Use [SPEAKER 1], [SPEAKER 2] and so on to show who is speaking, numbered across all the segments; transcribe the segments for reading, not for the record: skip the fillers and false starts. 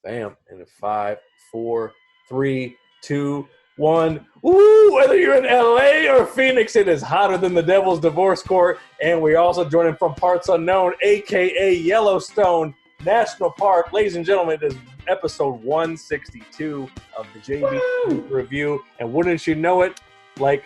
[SPEAKER 1] Bam. And in 5, 4, 3, 2, 1. Woo! Whether you're in LA or Phoenix, it is hotter than the Devil's Divorce Court. And we're also joining from parts unknown, a.k.a. Yellowstone National Park. Ladies and gentlemen, it is episode 162 of the JB Review. And wouldn't you know it, like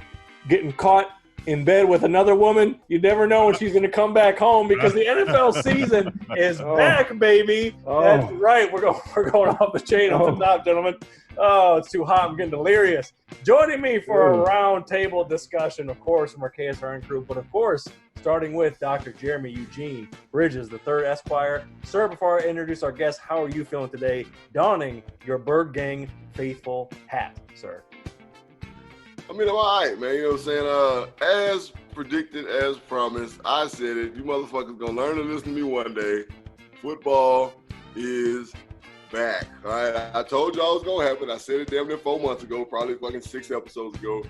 [SPEAKER 1] getting caught in bed with another woman, you never know when she's going to come back home because the NFL season is back, baby. That's right. We're going off the chain off the top, gentlemen. Oh, it's too hot. I'm getting delirious. Joining me for a round table discussion, of course, from our KSRN crew, but of course, starting with Dr. Jeremy Eugene Bridges, the third Esquire. Sir, before I introduce our guest, how are you feeling today, donning your Birdgang faithful hat, sir?
[SPEAKER 2] I mean, I'm all right, man. You know what I'm saying? As predicted, as promised, I said it. You motherfuckers gonna learn to listen to me one day. Football is back. All right? I told y'all it was gonna happen. I said it damn near 4 months ago, probably fucking 6 episodes ago.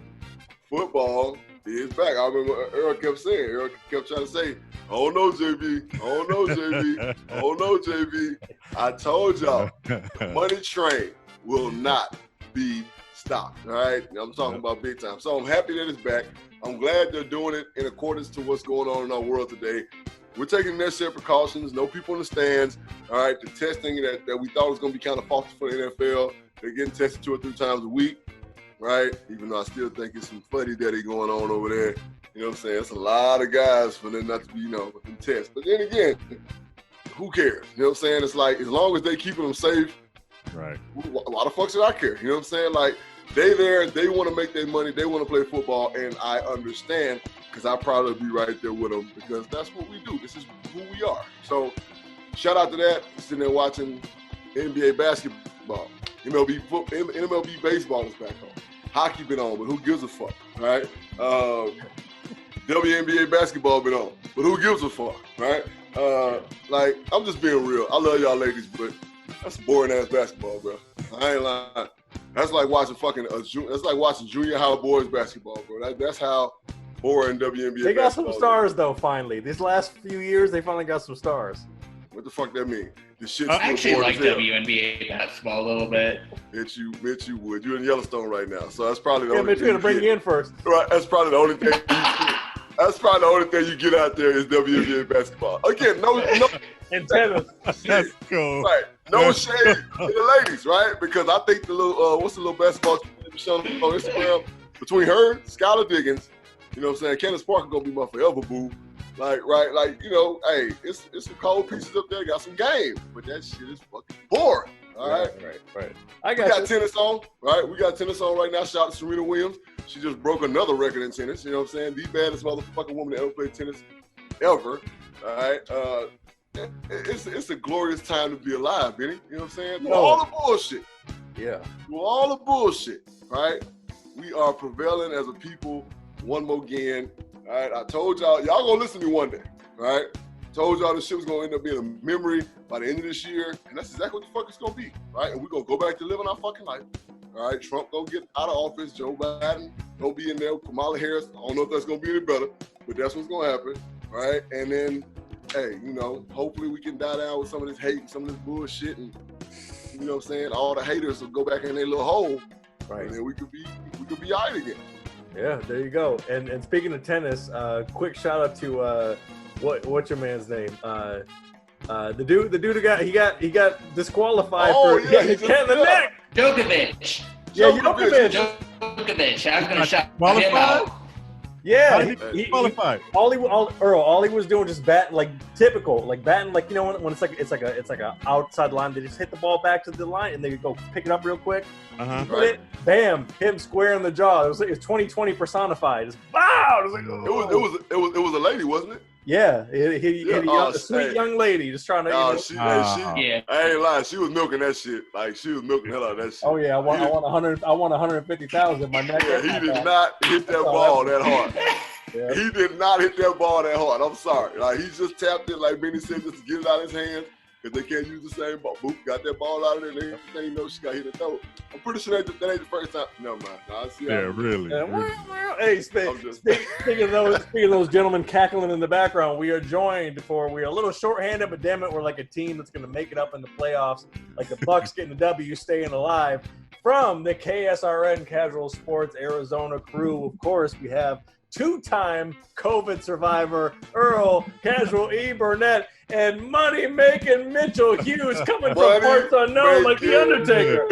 [SPEAKER 2] Football is back. I remember Earl kept saying, Earl kept trying to say, oh no, JB. Oh no, JB. Oh no, JB. I told y'all, the money train will not be stopped, all right? I'm talking about big time. So I'm happy that it's back. I'm glad they're doing it in accordance to what's going on in our world today. We're taking necessary precautions. No people in the stands, all right? The testing that we thought was going to be kind of false for the NFL, they're getting tested 2 or 3 times a week, right? Even though I still think it's some fuddy-duddy going on over there. You know what I'm saying? It's a lot of guys for them not to be, with them tests. But then again, who cares? You know what I'm saying? It's like, as long as they keeping them safe,
[SPEAKER 3] right?
[SPEAKER 2] Why the fuck should I care? You know what I'm saying? Like, they there, they want to make their money, they want to play football, and I understand because I'd probably be right there with them because that's what we do. This is who we are. So, shout out to that. Sitting there watching NBA basketball, MLB baseball is back on. Hockey been on, but who gives a fuck, right? WNBA basketball been on, but who gives a fuck, right? Like, I'm just being real. I love y'all ladies, but that's boring ass basketball, bro. I ain't lying. That's like watching that's like watching junior high boys basketball, bro. That's how boring WNBA.
[SPEAKER 1] They got some stars though. Finally, these last few years, they finally got some stars.
[SPEAKER 2] What the fuck that mean? The shit.
[SPEAKER 4] I actually like WNBA basketball a little bit.
[SPEAKER 2] Mitch, you would. You're in Yellowstone right now, so that's probably the only.
[SPEAKER 1] Mitch, we're gonna bring you in first.
[SPEAKER 2] Right. That's probably the only thing. That's probably the only thing you get out there is WNBA basketball. Again, no.
[SPEAKER 1] And tennis.
[SPEAKER 3] That's cool.
[SPEAKER 2] Right. No shade to the ladies, right? Because I think the little, what's the little basketball show on Instagram? Between her, Skylar Diggins, you know what I'm saying? Candace Parker gonna be my forever boo. Like, right? Like, hey, it's some cold pieces up there, got some game. But that shit is fucking boring. All right?
[SPEAKER 1] Right.
[SPEAKER 2] We got tennis on, right? We got tennis on right now. Shout out to Serena Williams. She just broke another record in tennis. You know what I'm saying? The baddest motherfucking woman that ever played tennis ever. All right? It's a glorious time to be alive, Benny. You know what I'm saying? Through all the bullshit.
[SPEAKER 1] Yeah.
[SPEAKER 2] Through all the bullshit, right? We are prevailing as a people one more again. All right? I told y'all gonna listen to me one day, right? Told y'all this shit was gonna end up being a memory by the end of this year, and that's exactly what the fuck it's gonna be, right? And we're gonna go back to living our fucking life. All right, Trump gonna get out of office. Joe Biden gonna be in there. Kamala Harris. I don't know if that's gonna be any better, but that's what's gonna happen, right? And then, hey, hopefully we can die down with some of this hate and some of this bullshit, and you know what I'm saying? All the haters will go back in their little hole, right? And then we could be all right again.
[SPEAKER 1] Yeah, there you go. And speaking of tennis, quick shout out to what's your man's name? The dude who got disqualified for hitting his cat in the neck.
[SPEAKER 4] Djokovic.
[SPEAKER 1] Yeah, Djokovic.
[SPEAKER 4] I was gonna shout him out.
[SPEAKER 1] Yeah,
[SPEAKER 3] he qualified.
[SPEAKER 1] All he was doing just batting like typical, like batting like when it's like a outside line. They just hit the ball back to the line and they go pick it up real quick.
[SPEAKER 2] Right.
[SPEAKER 1] Bam, hit him square in the jaw. It was 2020 personified. Just wow. It was like,
[SPEAKER 2] it was a lady, wasn't it?
[SPEAKER 1] Yeah, a sweet young lady just trying to.
[SPEAKER 4] Yeah.
[SPEAKER 2] I ain't lying. She was milking that shit. Like she was milking the hell out of that shit.
[SPEAKER 1] Oh yeah, I want 150,000. My neck.
[SPEAKER 2] Yeah, he did not hit that ball that hard.
[SPEAKER 1] Yeah.
[SPEAKER 2] He did not hit that ball that hard. I'm sorry. Like he just tapped it, like Benny said, just to get it out of his hands. because they can't use the same ball. Boop got that ball out of there. They ain't know she got hit the throat. I'm pretty sure that ain't the first time. No, man. Nah, I see
[SPEAKER 3] really.
[SPEAKER 1] Hey, speaking of those gentlemen cackling in the background, we are a little shorthanded, but damn it, we're like a team that's going to make it up in the playoffs, like the Bucks getting the W, staying alive. From the KSRN Casual Sports Arizona crew, of course, we have two-time COVID survivor Earl Casual E. Burnett and money-making Mitchell Hughes coming from parts unknown like The Undertaker.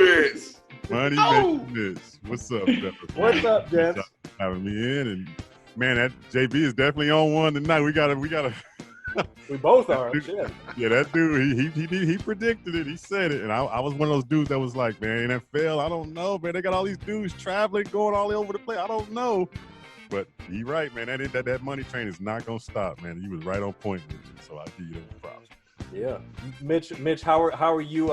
[SPEAKER 3] Making this. What's up,
[SPEAKER 1] What's up, gents?
[SPEAKER 3] Thanks for having me in, and man, that JB is definitely on one tonight. We gotta.
[SPEAKER 1] We both are. Shit.
[SPEAKER 3] Yeah, that dude, he predicted it. He said it, and I was one of those dudes that was like, man, NFL, I don't know, man. They got all these dudes traveling, going all over the place. I don't know. But he right, man. That money train is not gonna stop, man. He was right on point with it, so I give you those props.
[SPEAKER 1] Yeah, Mitch, how are you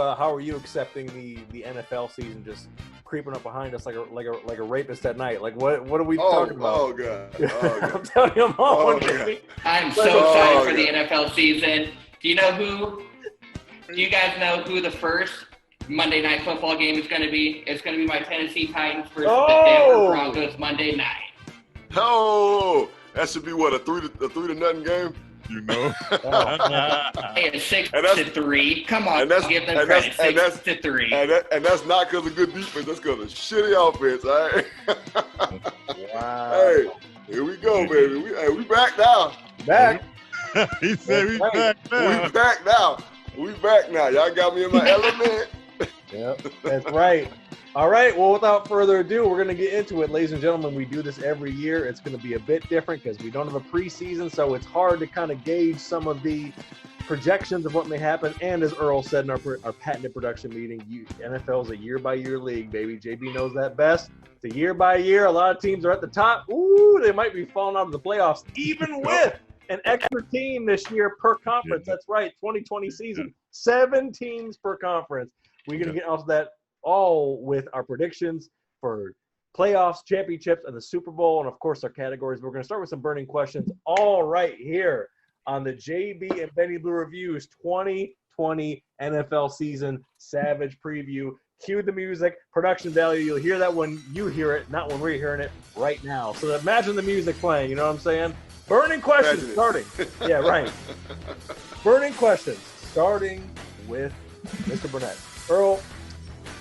[SPEAKER 1] accepting the NFL season just creeping up behind us like a rapist at night? Like what are we talking about?
[SPEAKER 2] Oh god!
[SPEAKER 1] I'm telling you,
[SPEAKER 4] I'm so excited for the NFL season. Do you guys know who the first Monday Night Football game is going to be? It's going to be my Tennessee Titans versus the Denver Broncos Monday night.
[SPEAKER 2] Oh, that should be what, a 3-0 game?
[SPEAKER 3] You know,
[SPEAKER 4] Hey, it's 6-3. Come on, give them credit. 6-3.
[SPEAKER 2] And that's not because of good defense. That's because of shitty offense. All right.
[SPEAKER 1] Wow.
[SPEAKER 2] Hey, here we go, baby. We back now.
[SPEAKER 1] Back.
[SPEAKER 3] He said we back now.
[SPEAKER 2] We back now. We back now. Y'all got me in my element.
[SPEAKER 1] Yep, that's right. All right, well, without further ado, we're going to get into it. Ladies and gentlemen, we do this every year. It's going to be a bit different because we don't have a preseason, so it's hard to kind of gauge some of the projections of what may happen. And as Earl said in our patented production meeting, NFL is a year-by-year league, baby. JB knows that best. It's a year-by-year. A lot of teams are at the top. Ooh, they might be falling out of the playoffs, even with an extra team this year per conference. That's right, 2020 season. 7 teams per conference. We're going to get off that all with our predictions for playoffs, championships, and the Super Bowl, and of course our categories. We're going to start with some burning questions all right here on the JB and Benny Blue Reviews 2020 NFL season Savage Preview. Cue the music, production value. You'll hear that when you hear it, not when we're hearing it right now. So imagine the music playing, you know what I'm saying? Burning questions starting. Yeah, right. Burning questions starting with Mr. Burnett. Earl,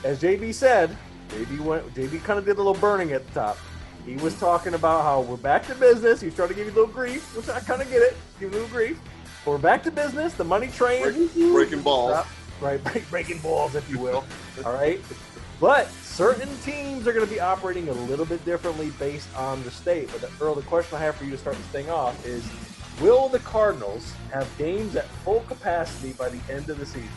[SPEAKER 1] as JB said, JB kind of did a little burning at the top. He was talking about how we're back to business. He was trying to give you a little grief, which I kind of get it. Give you a little grief. But we're back to business. The money train.
[SPEAKER 2] Breaking balls.
[SPEAKER 1] Right, breaking balls, if you will. All right. But certain teams are going to be operating a little bit differently based on the state. But Earl, the question I have for you to start this thing off is, will the Cardinals have games at full capacity by the end of the season?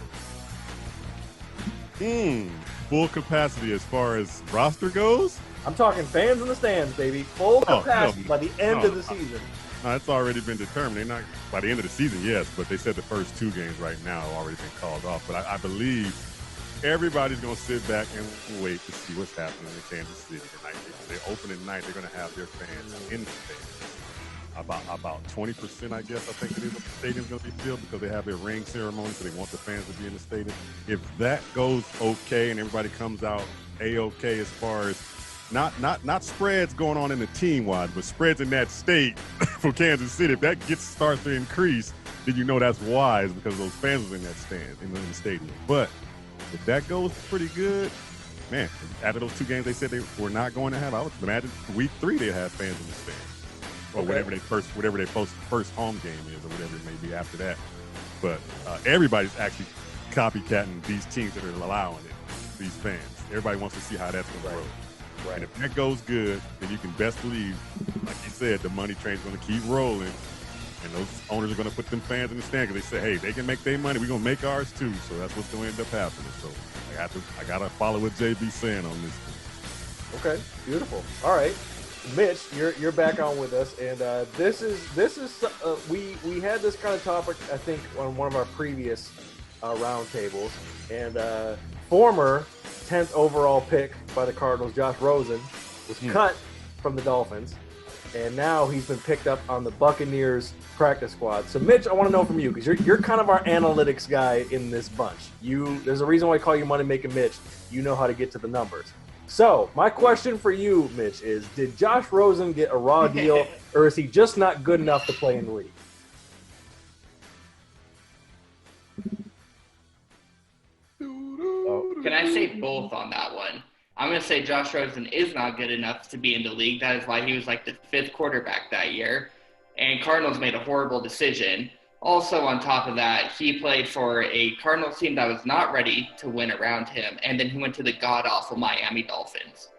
[SPEAKER 3] Full capacity as far as roster goes?
[SPEAKER 1] I'm talking fans in the stands, baby. Full capacity by the end of the season.
[SPEAKER 3] It's already been determined. They're not by the end of the season, yes, but they said the first 2 games right now have already been called off. But I believe everybody's going to sit back and wait to see what's happening in Kansas City tonight. They're opening night. They're going to have their fans in the stadium. About 20%, I guess, I think it is, of the stadium's going to be filled because they have their ring ceremony, so they want the fans to be in the stadium. If that goes okay and everybody comes out A-okay as far as not spreads going on in the team-wise, but spreads in that state for Kansas City, if that starts to increase, then you know that's wise because those fans are in that stand, in the stadium. But if that goes pretty good, man, after those 2 games they said they were not going to have, I would imagine week 3 they'll have fans in the stand. Or whatever their first home game is, or whatever it may be after that. But everybody's actually copycatting these teams that are allowing it, these fans. Everybody wants to see how that's going to grow. Right. And if that goes good, then you can best believe, like you said, the money train's going to keep rolling, and those owners are going to put them fans in the stand because they say, hey, they can make their money, we're going to make ours too. So that's what's going to end up happening. So I got to follow what JB's saying on this one.
[SPEAKER 1] Okay, beautiful. All right. Mitch, you're back on with us, and this is we had this kind of topic I think on one of our previous roundtables, and former 10th overall pick by the Cardinals, Josh Rosen, was cut from the Dolphins, and now he's been picked up on the Buccaneers practice squad. So, Mitch, I want to know from you, because you're kind of our analytics guy in this bunch. There's a reason why I call you Money Making Mitch. You know how to get to the numbers. So, my question for you, Mitch, is did Josh Rosen get a raw deal, or is he just not good enough to play in the league?
[SPEAKER 4] Can I say both on that one? I'm going to say Josh Rosen is not good enough to be in the league. That is why he was like the 5th quarterback that year. And Cardinals made a horrible decision. Also, on top of that, he played for a Cardinals team that was not ready to win around him. And then he went to the god-awful Miami Dolphins.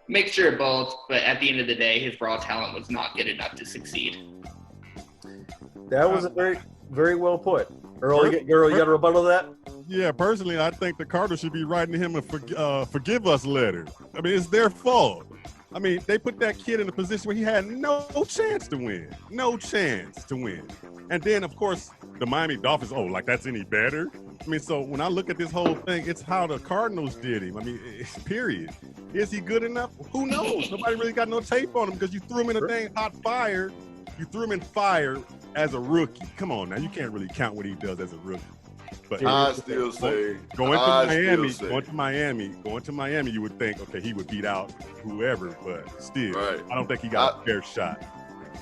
[SPEAKER 4] Mixture of both, but at the end of the day, his raw talent was not good enough to succeed.
[SPEAKER 1] That was a very, very well put. Earl, you got a rebuttal to that?
[SPEAKER 3] Yeah, personally, I think the Cardinals should be writing him a forgive us letter. I mean, it's their fault. I mean, they put that kid in a position where he had no chance to win. No chance to win. And then, of course, the Miami Dolphins, like that's any better? I mean, so when I look at this whole thing, it's how the Cardinals did him. I mean, period. Is he good enough? Who knows? Nobody really got no tape on him because you threw him in a thing hot fire. You threw him in fire as a rookie. Come on now, you can't really count what he does as a rookie. But
[SPEAKER 2] I still say
[SPEAKER 3] going to Miami, you would think, okay, he would beat out whoever, but still, right. I don't think he got a fair shot.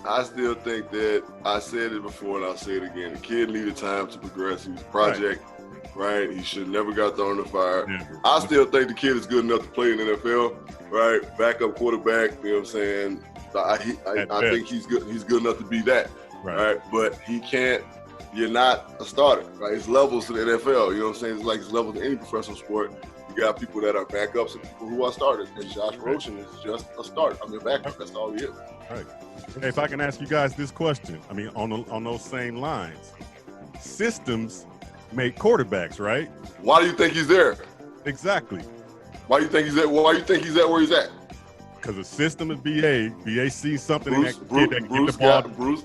[SPEAKER 2] I still think that I said it before and I'll say it again. The kid needed time to progress. He was a project, right? He should never got thrown in the fire. Never. I still think the kid is good enough to play in the NFL, right? Backup quarterback, you know what I'm saying? I think he's good. He's good enough to be that, right? But he can't. You're not a starter, right? It's levels to the NFL. You know what I'm saying? It's like it's levels to any professional sport. You got people that are backups and people who are starters. And Josh Rosen is just a starter. I mean, backup. That's all he is.
[SPEAKER 3] All right. Hey, if I can ask you guys this question, I mean, on those same lines, systems make quarterbacks, right?
[SPEAKER 2] Why do you think he's there?
[SPEAKER 3] Exactly.
[SPEAKER 2] Why do you think he's at? Why do you think he's at where he's at?
[SPEAKER 3] Because the system is BA. BA sees something in that kid that can get the ball.
[SPEAKER 2] Bruce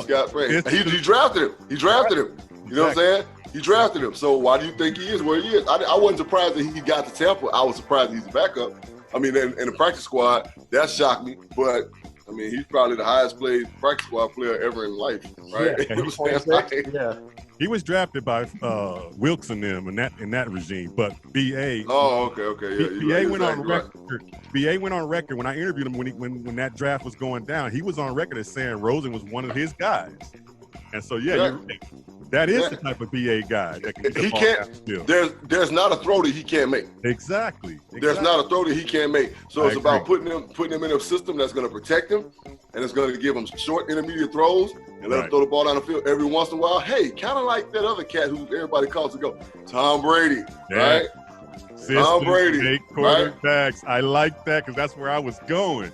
[SPEAKER 2] got praised. He drafted him. He drafted him. You know what I'm saying? He drafted him. So why do you think he is where he is? I wasn't surprised that he got to Tampa. I was surprised he's a backup. I mean, in the practice squad, that shocked me. But I mean, he's probably the highest paid practice squad player ever in life, right?
[SPEAKER 3] Yeah, he was drafted by Wilkes and them in that regime. But BA.
[SPEAKER 2] Oh, okay, yeah.
[SPEAKER 3] BA went on record. BA went on record when I interviewed him when that draft was going down. He was on record as saying Rosen was one of his guys. And so that is the type of BA guy that can get the ball still.
[SPEAKER 2] There's not a throw that he can't make.
[SPEAKER 3] Exactly.
[SPEAKER 2] There's not a throw that he can't make. So it's about putting him in a system that's going to protect him, and it's going to give him short, intermediate throws, and let him throw the ball down the field every once in a while. Hey, kind of like that other cat who everybody calls to go, Tom Brady, right?
[SPEAKER 3] Tom Brady, make quarterbacks. Right? I like that because that's where I was going.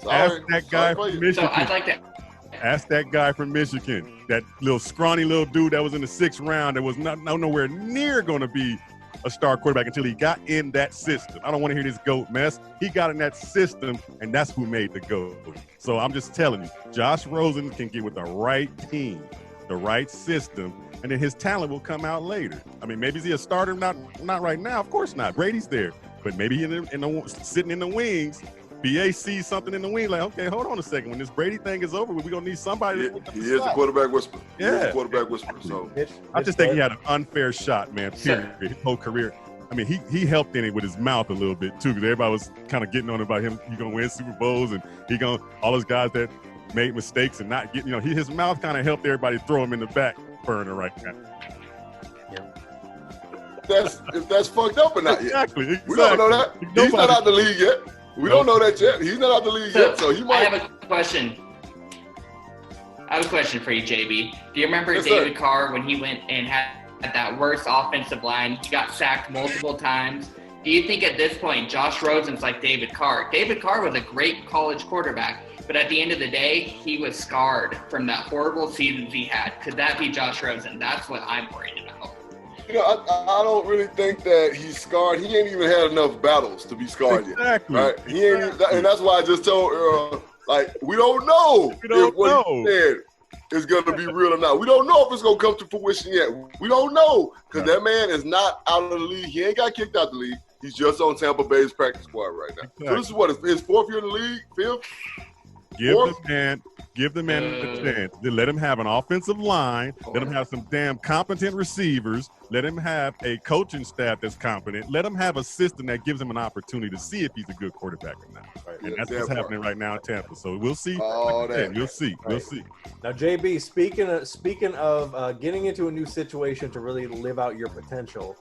[SPEAKER 3] Ask that guy from Michigan.
[SPEAKER 4] So I'd like to
[SPEAKER 3] ask that guy from Michigan, that little scrawny little dude that was in the 6th round that was nowhere near going to be a star quarterback until he got in that system. I don't want to hear this GOAT mess. He got in that system, and that's who made the GOAT. So I'm just telling you, Josh Rosen can get with the right team, the right system, and then his talent will come out later. I mean, maybe is he a starter? Not right now. Of course not. Brady's there. But maybe sitting in the wings, BA sees something in the wing, like, okay, hold on a second. When this Brady thing is over, we're going to need somebody.
[SPEAKER 2] He is the quarterback whisperer. He is the quarterback whisperer. So
[SPEAKER 3] I just think he had an unfair shot, man, period. His whole career. I mean, he helped in it with his mouth a little bit, too, because everybody was kind of getting on about him. He's going to win Super Bowls, and all those guys that made mistakes and not get, his mouth kind of helped everybody throw him in the back burner right now.
[SPEAKER 2] If that's fucked up or not yet.
[SPEAKER 3] Exactly.
[SPEAKER 2] We don't know that. He's not out the league yet. We don't know that yet. He's not out the league yet, so he might.
[SPEAKER 4] I have a question. For you, JB. Do you remember David Carr when he went and had that worst offensive line? He got sacked multiple times. Do you think at this point Josh Rosen's like David Carr? David Carr was a great college quarterback, but at the end of the day, he was scarred from that horrible seasons he had. Could that be Josh Rosen? That's what I'm worried about.
[SPEAKER 2] I don't really think that he's scarred. He ain't even had enough battles to be scarred yet. Right? He ain't, and that's why I just told Earl, we don't know if what he said is going to be real or not. We don't know if it's going to come to fruition yet. We don't know because that man is not out of the league. He ain't got kicked out of the league. He's just on Tampa Bay's practice squad right now. Exactly. So this is his 4th year in the league, 5th?
[SPEAKER 3] Give the man a chance. Let him have an offensive line. Let him have some damn competent receivers. Let him have a coaching staff that's competent. Let him have a system that gives him an opportunity to see if he's a good quarterback or not. Right. And that's what's happening right now in Tampa. So we'll see. We'll see. Right. We'll see.
[SPEAKER 1] Now, JB, speaking of getting into a new situation to really live out your potential,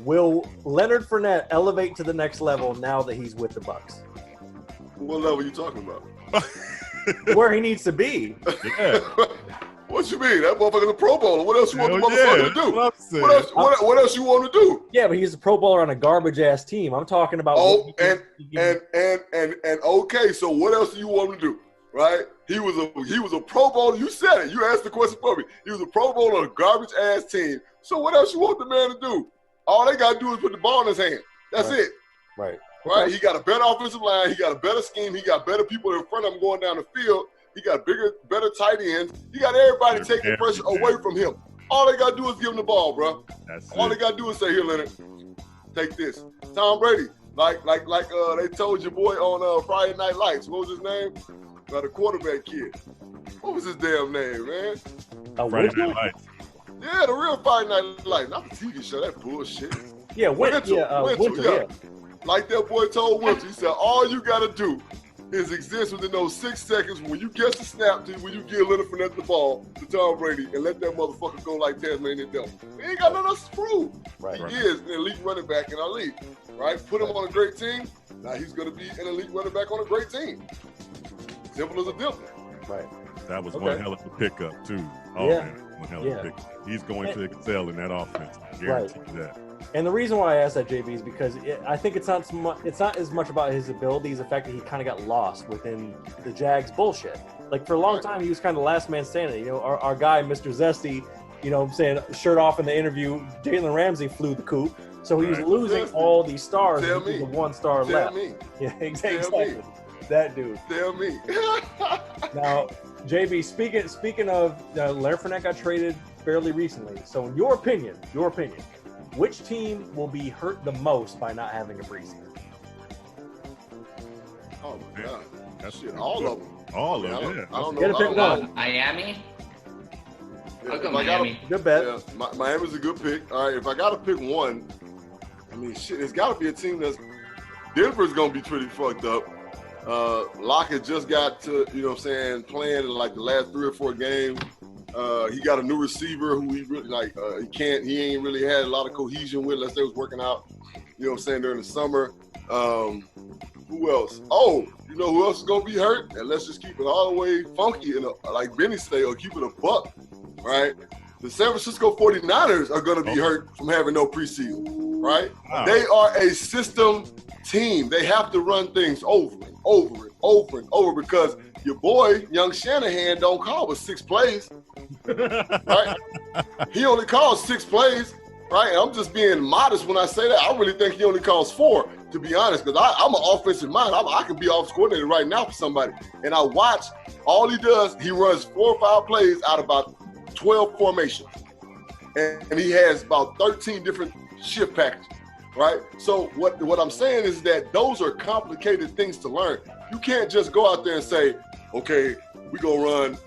[SPEAKER 1] will Leonard Fournette elevate to the next level now that he's with the Bucs?
[SPEAKER 2] What level are you talking about?
[SPEAKER 1] Where he needs to be.
[SPEAKER 3] Yeah.
[SPEAKER 2] What you mean? That motherfucker's a Pro Bowler. What else you want the motherfucker to do? What else you want to do?
[SPEAKER 1] Yeah, but he's a Pro Bowler on a garbage ass team. I'm talking about.
[SPEAKER 2] And okay, so what else do you want him to do? Right? He was a Pro Bowler. You said it. You asked the question for me. He was a Pro Bowler on a garbage ass team. So what else you want the man to do? All they gotta do is put the ball in his hand. That's it.
[SPEAKER 1] Right.
[SPEAKER 2] Right? He got a better offensive line. He got a better scheme. He got better people in front of him going down the field. He got better tight ends. He got everybody taking pressure away from him. All they got to do is give him the ball, bro. All they got to do is say, here, Leonard, take this. Tom Brady, like they told your boy on Friday Night Lights. What was his name? The quarterback kid. What was his damn name, man?
[SPEAKER 3] Friday Night Lights.
[SPEAKER 2] Yeah, the real Friday Night Lights. Not the TV show. That bullshit.
[SPEAKER 1] Yeah, Winter.
[SPEAKER 2] Like that boy told Winter, he said, all you got to do is exist within those 6 seconds when you catch the snap to when you give Leonard Fournette the ball to Tom Brady and let that motherfucker go like Tasmanian devil. He ain't got nothing else to prove. He is an elite running back in our league, right? Put him on a great team, now he's going to be an elite running back on a great team. Simple as a dimple.
[SPEAKER 1] Right.
[SPEAKER 3] That was one hell of a pickup, too. Oh, man, one hell of a pickup. He's going to excel in that offense. I guarantee you that. And
[SPEAKER 1] the reason why I asked that, JB, is because I think it's not as much about his ability as the fact that he kind of got lost within the Jags bullshit. Like, for a long time, he was kind of last man standing. You know, our guy, Mr. Zesty, you know what I'm saying, shirt off in the interview, Jalen Ramsey flew the coop. So he was losing all these stars.
[SPEAKER 2] Tell me.
[SPEAKER 1] The one star left.
[SPEAKER 2] Me.
[SPEAKER 1] Yeah, exactly. That dude.
[SPEAKER 2] Tell me.
[SPEAKER 1] Now, JB, speaking of, Leonard Fournette got traded fairly recently. So in your opinion, which team will be hurt the most by not having a preseason?
[SPEAKER 2] Oh my God! That's shit. All of them.
[SPEAKER 3] All of them. Yeah.
[SPEAKER 2] I don't know.
[SPEAKER 1] Get a pick one.
[SPEAKER 4] Miami.
[SPEAKER 2] I'll
[SPEAKER 4] go Miami.
[SPEAKER 1] Good bet.
[SPEAKER 2] Yeah, Miami's a good pick. All right, if I got to pick one, I mean, shit, it's got to be a team that's Denver's gonna be pretty fucked up. Lockett just got to, you know what I'm saying, playing in like the last 3 or 4 games. He got a new receiver who he really he ain't really had a lot of cohesion with unless they was working out, you know what I'm saying, during the summer. Who else? Oh, you know who else is gonna be hurt? And let's just keep it all the way funky and like Benny say, or keep it a buck, right? The San Francisco 49ers are gonna be hurt from having no preseason, right? Wow. They are a system team. They have to run things over and over and over and over because your boy, young Shanahan, don't call but 6 plays, right? He only calls 6 plays, right? And I'm just being modest when I say that. I really think he only calls 4, to be honest, because I'm an offensive mind. I could be offensive coordinator right now for somebody. And I watch, all he does, he runs 4 or 5 plays out of about 12 formations. And he has about 13 different shift packages, right? So what I'm saying is that those are complicated things to learn. You can't just go out there and say, okay, we gonna run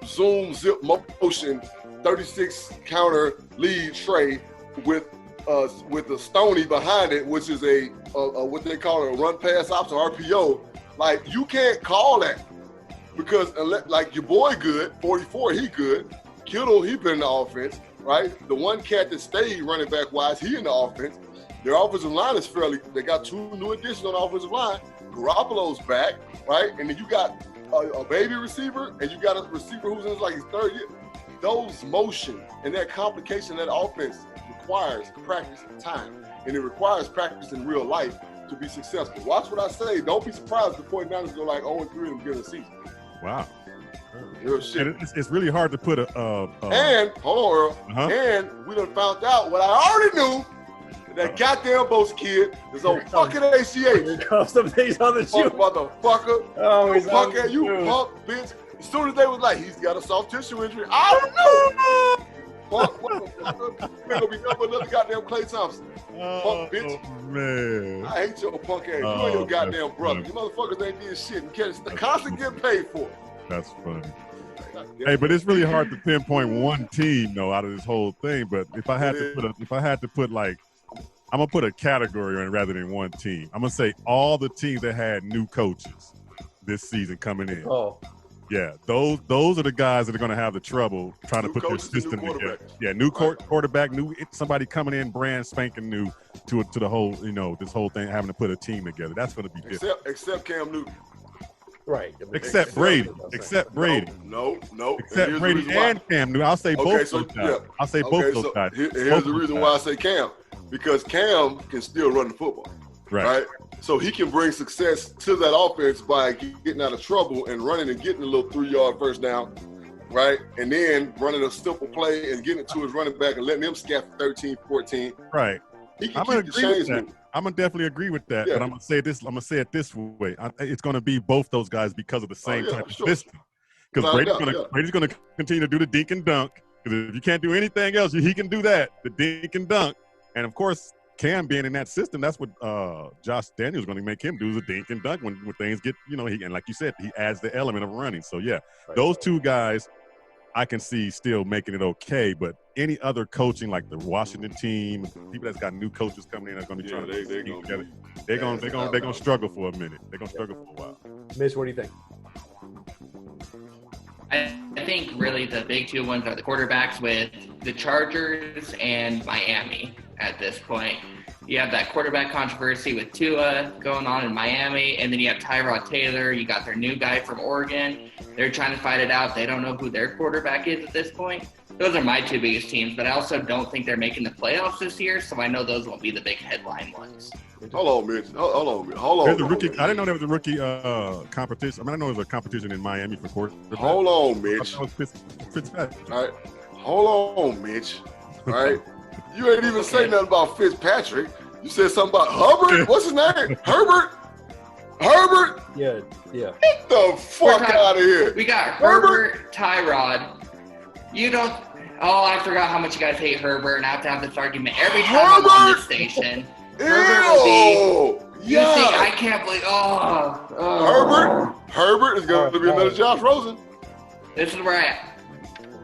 [SPEAKER 2] zoom, zip, motion, 36 counter lead tray with a Stony behind it, which is a what they call a run pass option RPO. Like, you can't call that because like your boy good, 44, he good. Kittle, he been in the offense, right? The one cat that stayed running back wise, he in the offense. Their offensive line is they got 2 new additions on the offensive line. Garoppolo's back, right? And then you got a baby receiver, and you got a receiver who's in like his 3rd year. Those motion and that complication, that offense requires practice and time. And it requires practice in real life to be successful. Watch what I say. Don't be surprised if the 49ers go like 0-3 in the beginning of the season.
[SPEAKER 3] Wow.
[SPEAKER 2] Real shit.
[SPEAKER 3] And it's really hard to put a
[SPEAKER 2] and, hold on, Earl, and we done found out what I already knew. That goddamn Bose kid is on fucking ACH.
[SPEAKER 1] Here comes some things on the shoe.
[SPEAKER 2] Motherfucker.
[SPEAKER 1] Oh, he's
[SPEAKER 2] punk you punk bitch. As soon as they was like, he's got a soft tissue injury. I don't know. Fuck, what the fuck? You ain't gonna be nothing but another goddamn Klay Thompson. Punk bitch.
[SPEAKER 3] Man.
[SPEAKER 2] I hate your punk ass. You and your goddamn brother. You motherfuckers ain't did shit and constantly getting paid for it.
[SPEAKER 3] That's funny. Hey, but it's really hard to pinpoint one team though out of this whole thing. But if I had to put like, I'm gonna put a category on rather than one team. I'm gonna say all the teams that had new coaches this season coming in.
[SPEAKER 1] Oh,
[SPEAKER 3] yeah, those are the guys that are gonna have the trouble trying to put their system together. Yeah, new quarterback, new somebody coming in brand spanking new to the whole, this whole thing, having to put a team together. That's gonna be different.
[SPEAKER 2] Except Cam Newton.
[SPEAKER 1] Right.
[SPEAKER 3] Except Brady.
[SPEAKER 2] No.
[SPEAKER 3] Except Brady and Cam Newton. I'll say both those guys.
[SPEAKER 2] Yeah.
[SPEAKER 3] I'll say both those guys.
[SPEAKER 2] Here's the reason why I say Cam. Because Cam can still run the football. Right? So he can bring success to that offense by getting out of trouble and running and getting a little 3-yard first down. Right? And then running a simple play and getting it to his running back and letting him scat for 13, 14.
[SPEAKER 3] Right.
[SPEAKER 2] He can keep the chains moving.
[SPEAKER 3] I'm gonna definitely agree with that, but I'm gonna say it this way. It's gonna be both those guys because of the same type of system. Because Brady's gonna continue to do the dink and dunk. Because if you can't do anything else, he can do that, the dink and dunk. And of course, Cam being in that system, that's what Josh Daniels going to make him do, is a dink and dunk when things get, and like you said, he adds the element of running. So yeah, those two guys, I can see still making it okay, but any other coaching like the Washington team, people that's got new coaches coming in are going to be trying to they're going to struggle for a minute. They're going to struggle for a while.
[SPEAKER 1] Mitch, what do you think?
[SPEAKER 4] I think really the big two ones are the quarterbacks with the Chargers and Miami at this point. You have that quarterback controversy with Tua going on in Miami, and then you have Tyrod Taylor. You got their new guy from Oregon. They're trying to fight it out. They don't know who their quarterback is at this point. Those are my two biggest teams, but I also don't think they're making the playoffs this year, so I know those won't be the big headline ones.
[SPEAKER 2] Hold on, Mitch. Hold on.
[SPEAKER 3] There's a rookie. I didn't know there was a rookie competition. I know there was a competition in Miami for quarterback.
[SPEAKER 2] Hold on, Mitch.
[SPEAKER 3] Fitzpatrick.
[SPEAKER 2] All right. Hold on, Mitch. All right. You ain't even say nothing about Fitzpatrick. You said something about Hubbard. What's his name? Herbert?
[SPEAKER 1] Yeah.
[SPEAKER 2] Get the fuck out of here.
[SPEAKER 4] We got Herbert, Tyrod. You don't. Oh, I forgot how much you guys hate Herbert, and I have to have this argument every time I'm on this station. Herbert will be. You think I can't believe?
[SPEAKER 2] Herbert is going to be another Josh Rosen.
[SPEAKER 4] This is where I am.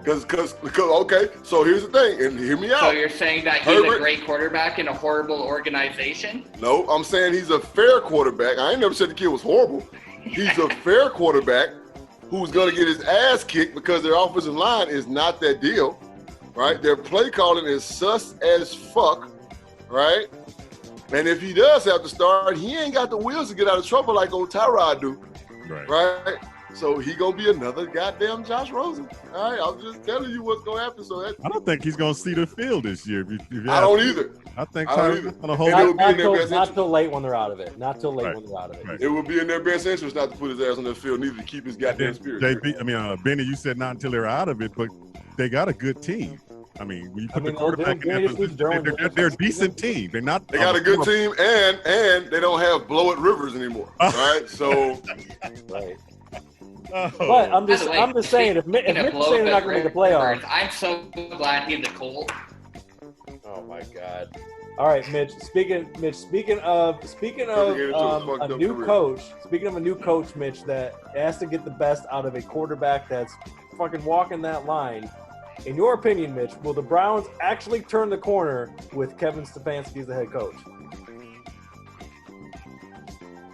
[SPEAKER 2] Because okay, so here's the thing, and hear me out.
[SPEAKER 4] So you're saying that he's a great quarterback in a horrible organization?
[SPEAKER 2] No, I'm saying he's a fair quarterback. I ain't never said the kid was horrible. He's a fair quarterback who's going to get his ass kicked because their offensive line is not that deal, right? Their play calling is sus as fuck, right? And if he does have to start, he ain't got the wheels to get out of trouble like old Tyrod do, right? So he gonna be another goddamn Josh Rosen. All right, I'm just telling you what's gonna happen. So I
[SPEAKER 3] don't think he's gonna see the field this year.
[SPEAKER 2] I don't either.
[SPEAKER 3] I think Tyrod's gonna hold
[SPEAKER 1] it. Not till late when they're out of it. Not till late when they're out of it.
[SPEAKER 2] Right. It would be in their best interest not to put his ass on the field, neither to keep his goddamn spirit.
[SPEAKER 3] Benny, you said not until they're out of it, but they got a good team. I mean, when you put the quarterback in that position, they're a decent team. They're not.
[SPEAKER 2] They got a good team, and they don't have blow it Rivers anymore. Right? So.
[SPEAKER 1] Right. But I'm just saying, if Mitch is saying they're not going to make the playoffs,
[SPEAKER 4] I'm so glad he's a Colt.
[SPEAKER 1] Oh my God! All right, Mitch. Speaking of a new coach. Speaking of a new coach, Mitch, that has to get the best out of a quarterback that's fucking walking that line. In your opinion, Mitch, will the Browns actually turn the corner with Kevin Stefanski as the head coach?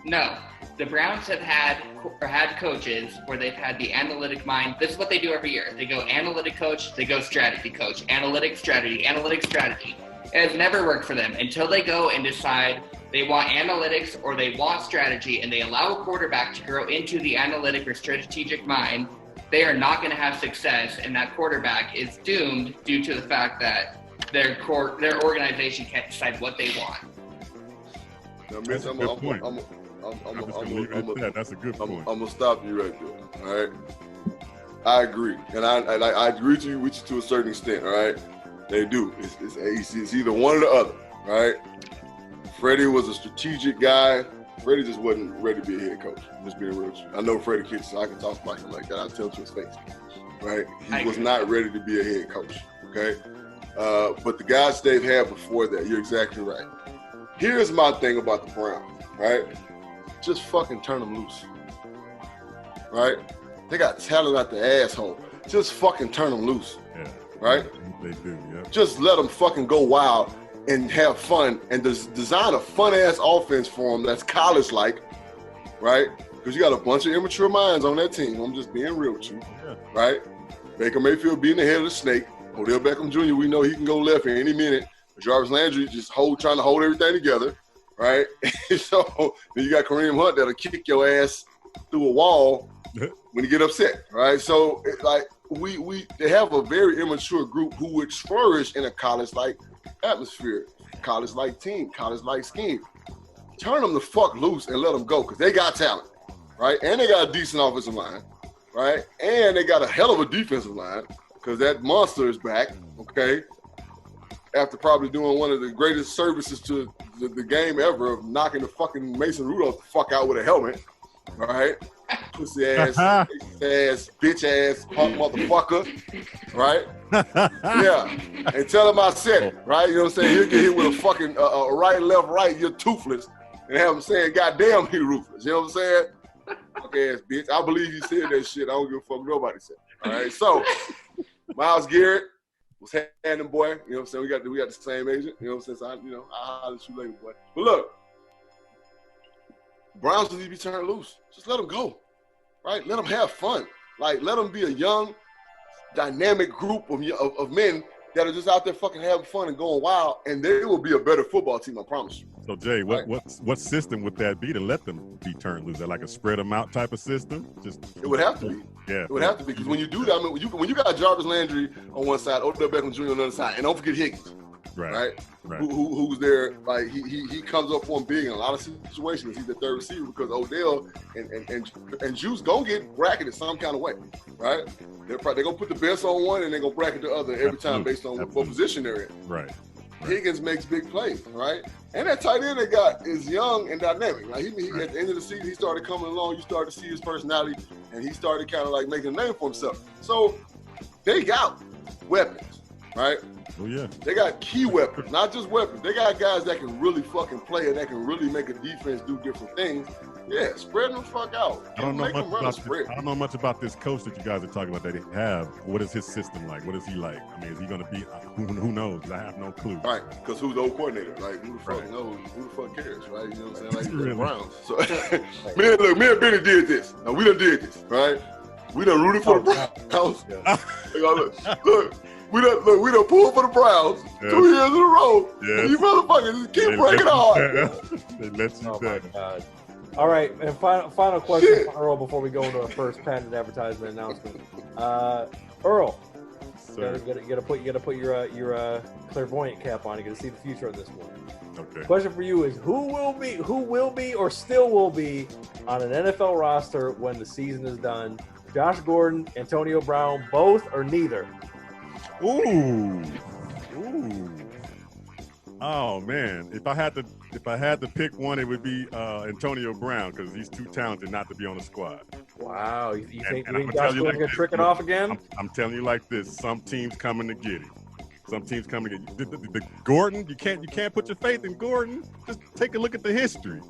[SPEAKER 4] No. The Browns have had coaches where they've had the analytic mind. This is what they do every year. They go analytic coach, they go strategy coach, analytic strategy. It has never worked for them until they go and decide they want analytics or they want strategy, and they allow a quarterback to grow into the analytic or strategic mind. They are not going to have success, and that quarterback is doomed due to the fact that their organization can't decide what they want.
[SPEAKER 3] That's a good point. That's a good point.
[SPEAKER 2] I'm gonna stop you right there. All right, I agree, and I agree with you to a certain extent. All right, they do. It's either one or the other. Right? Freddie was a strategic guy. Freddie just wasn't ready to be a head coach. Just being real with you. I know Freddie Kitchen, so I can talk about him like that. I'll tell him to his face. Right? He was not ready to be a head coach. okay? But the guys they've had before that, you're exactly right. Here's my thing about the Browns, right? Just fucking turn them loose, right? They got talent out the asshole. Just fucking turn them loose, right?
[SPEAKER 3] They do, yeah.
[SPEAKER 2] Just let them fucking go wild and have fun and design a fun-ass offense for them that's college-like, right? Because you got a bunch of immature minds on that team. I'm just being real with you, right? Baker Mayfield being the head of the snake. Odell Beckham Jr., we know he can go left at any minute. Jarvis Landry just trying to hold everything together, right? So then you got Kareem Hunt that'll kick your ass through a wall when you get upset, right? So they have a very immature group who would flourish in a college-like atmosphere, college-like team, college-like scheme. Turn them the fuck loose and let them go because they got talent, right? And they got a decent offensive line, right? And they got a hell of a defensive line because that monster is back, okay? After probably doing one of the greatest services to the game ever of knocking the fucking Mason Rudolph the fuck out with a helmet, right? Pussy ass, bitch ass, punk motherfucker, right? Yeah. And tell him I said it, right? You know what I'm saying? He'll get hit with a fucking right, left, right, you're toothless. And have him saying, goddamn, he ruthless. You know what I'm saying? Fuck ass bitch. I believe he said that shit. I don't give a fuck what nobody said. All right. So, Myles Garrett was handing boy. You know what I'm saying? We got the same agent. You know what I'm saying? So I'll holler at you later, boy. But look, Browns need to be turned loose. Just let them go, right? Let them have fun. Like, let them be a young, dynamic group of men that are just out there fucking having fun and going wild, and they will be a better football team, I promise you.
[SPEAKER 3] So, Jay, what system would that be to let them be turned loose? Is that like a spread them out type of system? It would have to be. Yeah. It would have to be, because when you do that, I mean, when you got Jarvis Landry on one side, Odell Beckham Jr. on the other side, and don't forget Higgins, right? Who's there? Like he comes up for him big in a lot of situations. He's the third receiver because Odell and Juice gonna get bracketed some kind of way, right? They're gonna put the best on one and they're gonna bracket the other every time based on what position they're in. Right.
[SPEAKER 2] Higgins makes big plays, right? And that tight end they got is young and dynamic. Like he at the end of the season, he started coming along. You started to see his personality, and he started kind of like making a name for himself. So they got weapons, right?
[SPEAKER 3] Oh yeah.
[SPEAKER 2] They got key weapons, not just weapons. They got guys that can really fucking play and that can really make a defense do different things. Yeah, spread them the fuck out.
[SPEAKER 3] I don't know much about this coach that you guys are talking about that they have. What is his system like? What is he like? I mean, is he going to be? Who knows? I have no clue.
[SPEAKER 2] Right, because who's the old coordinator? Like, who the fuck knows? Who the fuck cares, right? You know what I'm saying? Like, the Browns. So, me and Benny did this. Now, we done did this, right? We done rooted for the Browns. Look. We done pulled for the Browns 2 years in a row. Yes. You motherfuckers keep breaking hard.
[SPEAKER 3] They let you down.
[SPEAKER 1] God. All right, and final question for Earl before we go into our first patent advertisement announcement. Earl, you gotta put your clairvoyant cap on. You gotta see the future on this one.
[SPEAKER 3] Okay.
[SPEAKER 1] Question for you is who will be or still will be on an NFL roster when the season is done? Josh Gordon, Antonio Brown, both or neither?
[SPEAKER 3] Ooh. Oh man, if I had to pick one, it would be Antonio Brown because he's too talented not to be on the squad.
[SPEAKER 1] Wow, you think Josh Gordon's gonna trick it off again?
[SPEAKER 3] I'm telling you like this: some teams coming to get it. Some teams coming to get it. The Gordon, you can't put your faith in Gordon. Just take a look at the history.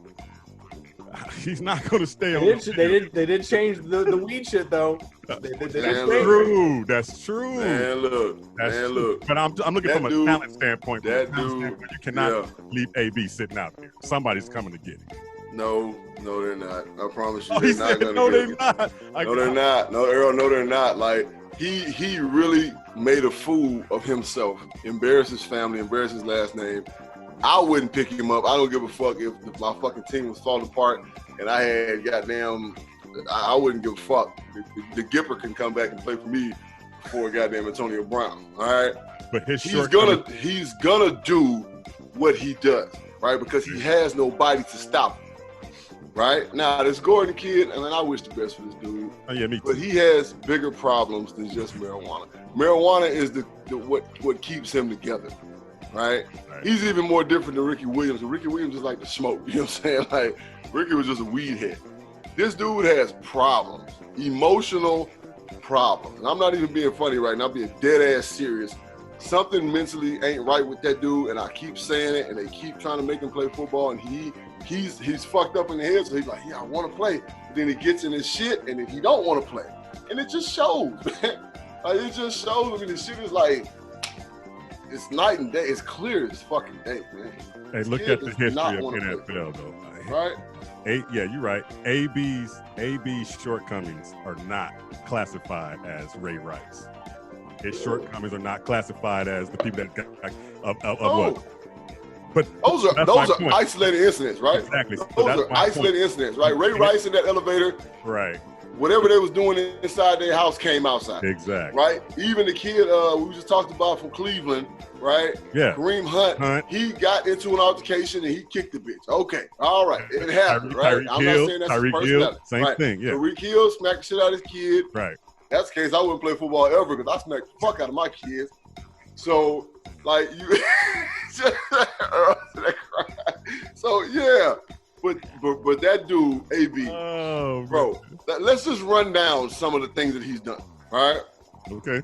[SPEAKER 3] He's not going to stay on.
[SPEAKER 1] They did change the weed shit though.
[SPEAKER 3] That's true.
[SPEAKER 2] Man, look.
[SPEAKER 3] But I'm looking from a talent standpoint. You cannot leave AB sitting out there. Somebody's coming to get it.
[SPEAKER 2] No, they're not. I promise you, they're not going to get it.
[SPEAKER 3] No,
[SPEAKER 2] they're not. No, Earl, no, they're not. Like he really made a fool of himself. Embarrassed his family. Embarrassed his last name. I wouldn't pick him up. I don't give a fuck if my fucking team was falling apart and I had goddamn. I wouldn't give a fuck. The Gipper can come back and play for me before goddamn Antonio Brown. All right,
[SPEAKER 3] but
[SPEAKER 2] he's gonna do what he does, right? Because he has nobody to stop him. Right now, this Gordon kid, and I wish the best for this dude.
[SPEAKER 3] Oh yeah, me too.
[SPEAKER 2] But he has bigger problems than just marijuana. Marijuana is what keeps him together. Right? He's even more different than Ricky Williams. And Ricky Williams is like the smoke. You know what I'm saying? Like, Ricky was just a weed head. This dude has problems, emotional problems. And I'm not even being funny right now. I'm being dead ass serious. something mentally ain't right with that dude, and I keep saying it, and they keep trying to make him play football, and he's fucked up in the head, so he's like, yeah, I want to play. But then he gets in his shit, and then he don't want to play. And it just shows, man. Like, it just shows. I mean, the shit is like, it's night and day. It's clear as fucking day, man.
[SPEAKER 3] Hey, look at the history of NFL, though.
[SPEAKER 2] Right?
[SPEAKER 3] Yeah, you're right. AB's shortcomings are not classified as Ray Rice. His shortcomings are not classified as the people that got what? But those are
[SPEAKER 2] isolated incidents, right?
[SPEAKER 3] Exactly.
[SPEAKER 2] Those are isolated incidents, right? Ray Rice in that elevator.
[SPEAKER 3] Right.
[SPEAKER 2] Whatever they was doing inside their house came outside.
[SPEAKER 3] Exactly.
[SPEAKER 2] Right? Even the kid we just talked about from Cleveland, right?
[SPEAKER 3] Yeah.
[SPEAKER 2] Kareem Hunt, he got into an altercation and he kicked the bitch. Okay. All right. It happened, right? I'm not saying that's his personality.
[SPEAKER 3] Same thing, yeah.
[SPEAKER 2] Tyreek Hill smacked the shit out of his kid.
[SPEAKER 3] Right.
[SPEAKER 2] That's the case. I wouldn't play football ever because I smacked the fuck out of my kids. So, like, you so yeah. But that dude, AB, bro, let's just run down some of the things that he's done. All right.
[SPEAKER 3] Okay.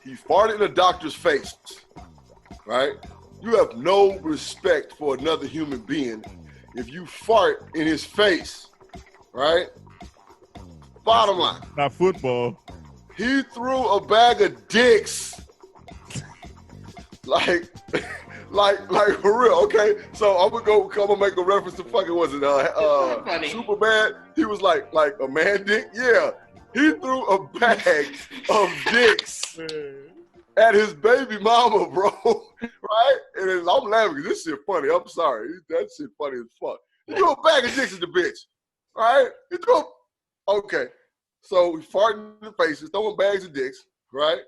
[SPEAKER 2] He farted in a doctor's face. Right. You have no respect for another human being if you fart in his face. Right. Bottom line.
[SPEAKER 3] Not football.
[SPEAKER 2] He threw a bag of dicks. like for real, okay? So I'm gonna make a reference to fucking, was it Superbad? He was like a man dick? Yeah. He threw a bag of dicks at his baby mama, bro. Right? And I'm laughing because this shit funny. I'm sorry. That shit funny as fuck. He threw a bag of dicks at the bitch. Right? He threw okay. So we farting in the faces, throwing bags of dicks, right?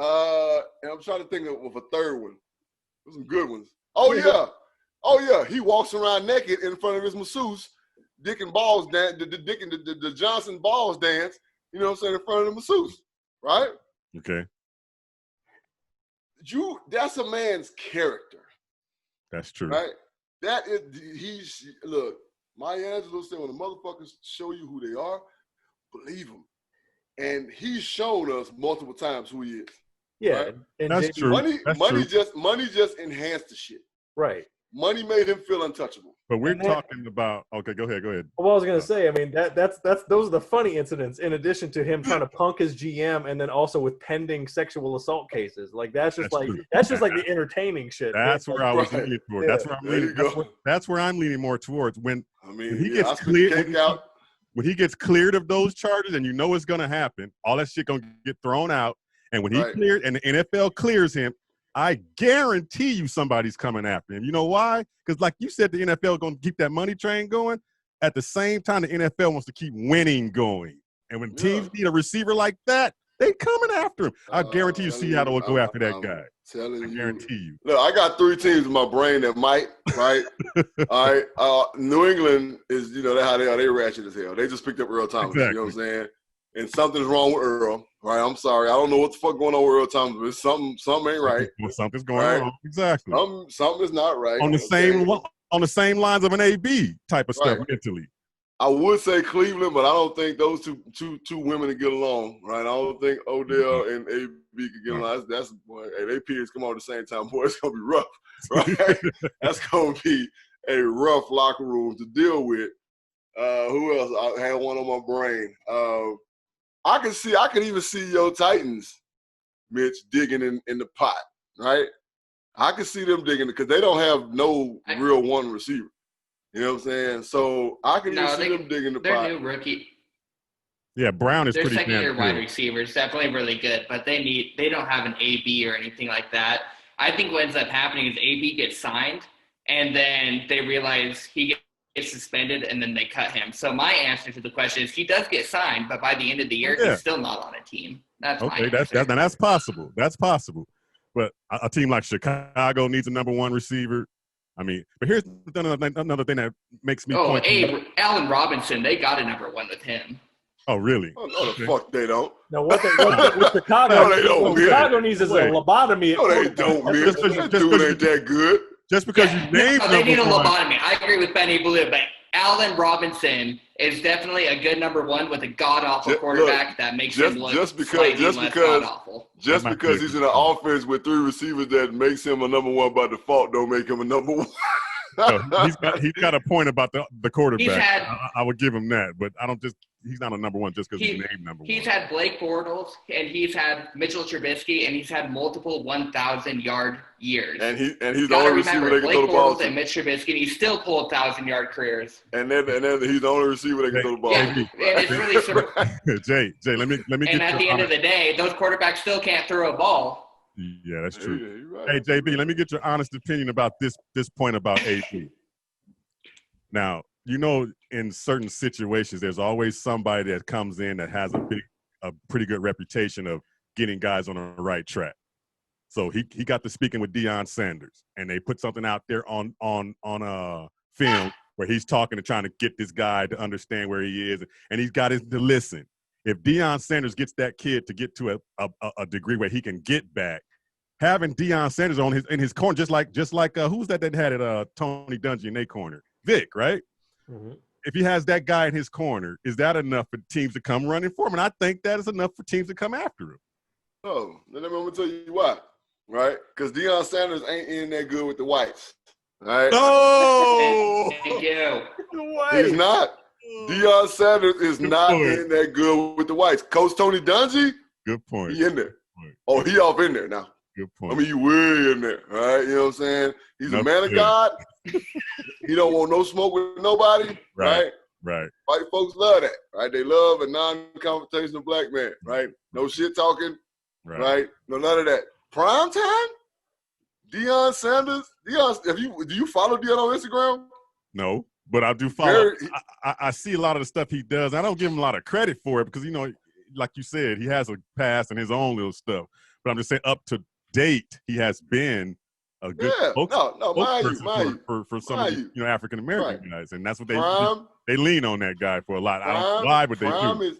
[SPEAKER 2] And I'm trying to think of a third one. There's some good ones. Oh yeah. He walks around naked in front of his masseuse, dick and balls dance, the Johnson balls dance, you know what I'm saying, in front of the masseuse, right?
[SPEAKER 3] Okay.
[SPEAKER 2] That's a man's character.
[SPEAKER 3] That's true.
[SPEAKER 2] Right? Look, Maya Angelou said when the motherfuckers show you who they are, believe him. And he's shown us multiple times who he is.
[SPEAKER 1] Yeah,
[SPEAKER 2] right?
[SPEAKER 1] and
[SPEAKER 3] that's true.
[SPEAKER 2] Money just enhanced the shit.
[SPEAKER 1] Right.
[SPEAKER 2] Money made him feel untouchable.
[SPEAKER 3] But we're talking about. Okay, go ahead.
[SPEAKER 1] Well, I was gonna say, I mean, that's those are the funny incidents. In addition to him trying to punk his GM, and then also with pending sexual assault cases, like that's just like the entertaining shit.
[SPEAKER 3] That's where I was leaning toward. Yeah. That's where I'm leaning. That's where I'm leaning more towards. When he gets cleared, when he gets cleared of those charges, and you know it's gonna happen, all that shit gonna get thrown out. And when he cleared, and the NFL clears him, I guarantee you somebody's coming after him. You know why? Because like you said, the NFL going to keep that money train going. At the same time, the NFL wants to keep winning going. And when teams need a receiver like that, they coming after him. I guarantee you Seattle will go after that guy. I guarantee you.
[SPEAKER 2] Look, I got 3 teams in my brain that might, right? All right. New England is, you know, how they ratchet as hell. They just picked up Earl Thomas. Exactly. You know what I'm saying? And something's wrong with Earl, right? I'm sorry. I don't know what the fuck going on with Earl Thomas, but something ain't right.
[SPEAKER 3] Something's going wrong. Exactly.
[SPEAKER 2] Something is not right.
[SPEAKER 3] On the same lines of an AB type of stuff mentally.
[SPEAKER 2] I would say Cleveland, but I don't think those two women to get along, right? I don't think Odell and AB could get along. That's boy, hey, they periods come on at the same time, boy. It's gonna be rough, right? That's gonna be a rough locker room to deal with. Who else? I had one on my brain. I can even see your Titans, Mitch, digging in the pot, right? I can see them digging because they don't have no real one receiver. You know what I'm saying? So I can see them digging the pot.
[SPEAKER 4] Their new rookie.
[SPEAKER 3] Yeah, Brown is pretty good.
[SPEAKER 4] Their second-year wide receiver is definitely really good, but they don't have an AB or anything like that. I think what ends up happening is AB gets signed, and then they realize he gets suspended, and then they cut him. So my answer to the question is he does get signed, but by the end of the year, he's still not on a team. That's
[SPEAKER 3] okay. That's possible. That's possible. But a team like Chicago needs a number 1 receiver. I mean, but here's another thing that makes me point.
[SPEAKER 4] Allen Robinson, they got a number 1 with him.
[SPEAKER 3] Oh, really?
[SPEAKER 2] Oh, no, the fuck they don't.
[SPEAKER 1] No, what Chicago,
[SPEAKER 2] no, they don't,
[SPEAKER 1] what Chicago needs is a lobotomy.
[SPEAKER 2] No, they don't, man. That dude ain't that good.
[SPEAKER 3] Just because you named
[SPEAKER 4] they need a lobotomy. I agree with Benny Blue, but Allen Robinson is definitely a good number one with a god-awful quarterback that makes him look slightly less god-awful.
[SPEAKER 2] Just because he's in an offense with 3 receivers that makes him a number one by default don't make him a number one.
[SPEAKER 3] No, he's got a point about the quarterback. I would give him that, but he's not a number one just because he's named number one.
[SPEAKER 4] He's had Blake Bortles, and he's had Mitchell Trubisky, and he's had multiple 1,000-yard years.
[SPEAKER 2] And he's the only receiver that can throw the ball.
[SPEAKER 4] Blake Bortles and Mitch Trubisky, and he still pulled 1,000-yard careers.
[SPEAKER 2] And then he's the only receiver that can throw the ball.
[SPEAKER 4] Yeah, and it's really sort of,
[SPEAKER 3] Jay, let me
[SPEAKER 4] and at the end of the day, those quarterbacks still can't throw a ball.
[SPEAKER 3] Yeah, that's true.
[SPEAKER 2] Yeah, right.
[SPEAKER 3] Hey, JB, let me get your honest opinion about this point about AP. Now, in certain situations, there's always somebody that comes in that has a pretty good reputation of getting guys on the right track. So he got to speaking with Deion Sanders, and they put something out there on film where he's talking and trying to get this guy to understand where he is, and he's got his to listen. If Deion Sanders gets that kid to get to a degree where he can get back, having Deion Sanders in his corner, just like who's that had it? Tony Dungy in their corner, Vic, right?
[SPEAKER 1] Mm-hmm.
[SPEAKER 3] If he has that guy in his corner, is that enough for teams to come running for him? And I think that is enough for teams to come after him.
[SPEAKER 2] Oh, then I'm gonna tell you why, right? Because Deion Sanders ain't in that good with the whites, right?
[SPEAKER 3] No,
[SPEAKER 4] Thank you.
[SPEAKER 2] He's not. Deion Sanders is not in that good with the whites. Coach Tony Dungy,
[SPEAKER 3] good point.
[SPEAKER 2] He in there. Oh, he off in there now.
[SPEAKER 3] Good point.
[SPEAKER 2] I mean, you way in there, right? You know what I'm saying? He's a man of God. He don't want no smoke with nobody, right?
[SPEAKER 3] Right.
[SPEAKER 2] White folks love that, right? They love a non-confrontational black man, right? No shit talking, right? No none of that. Prime time? Deion Sanders? Do you follow Deion on Instagram?
[SPEAKER 3] No, but I do follow. I see a lot of the stuff he does. I don't give him a lot of credit for it because, like you said, he has a past and his own little stuff. But I'm just saying up to date, he has been a good spokesperson for some of the African American guys, and that's what they lean on that guy for a lot. I don't lie, but they do.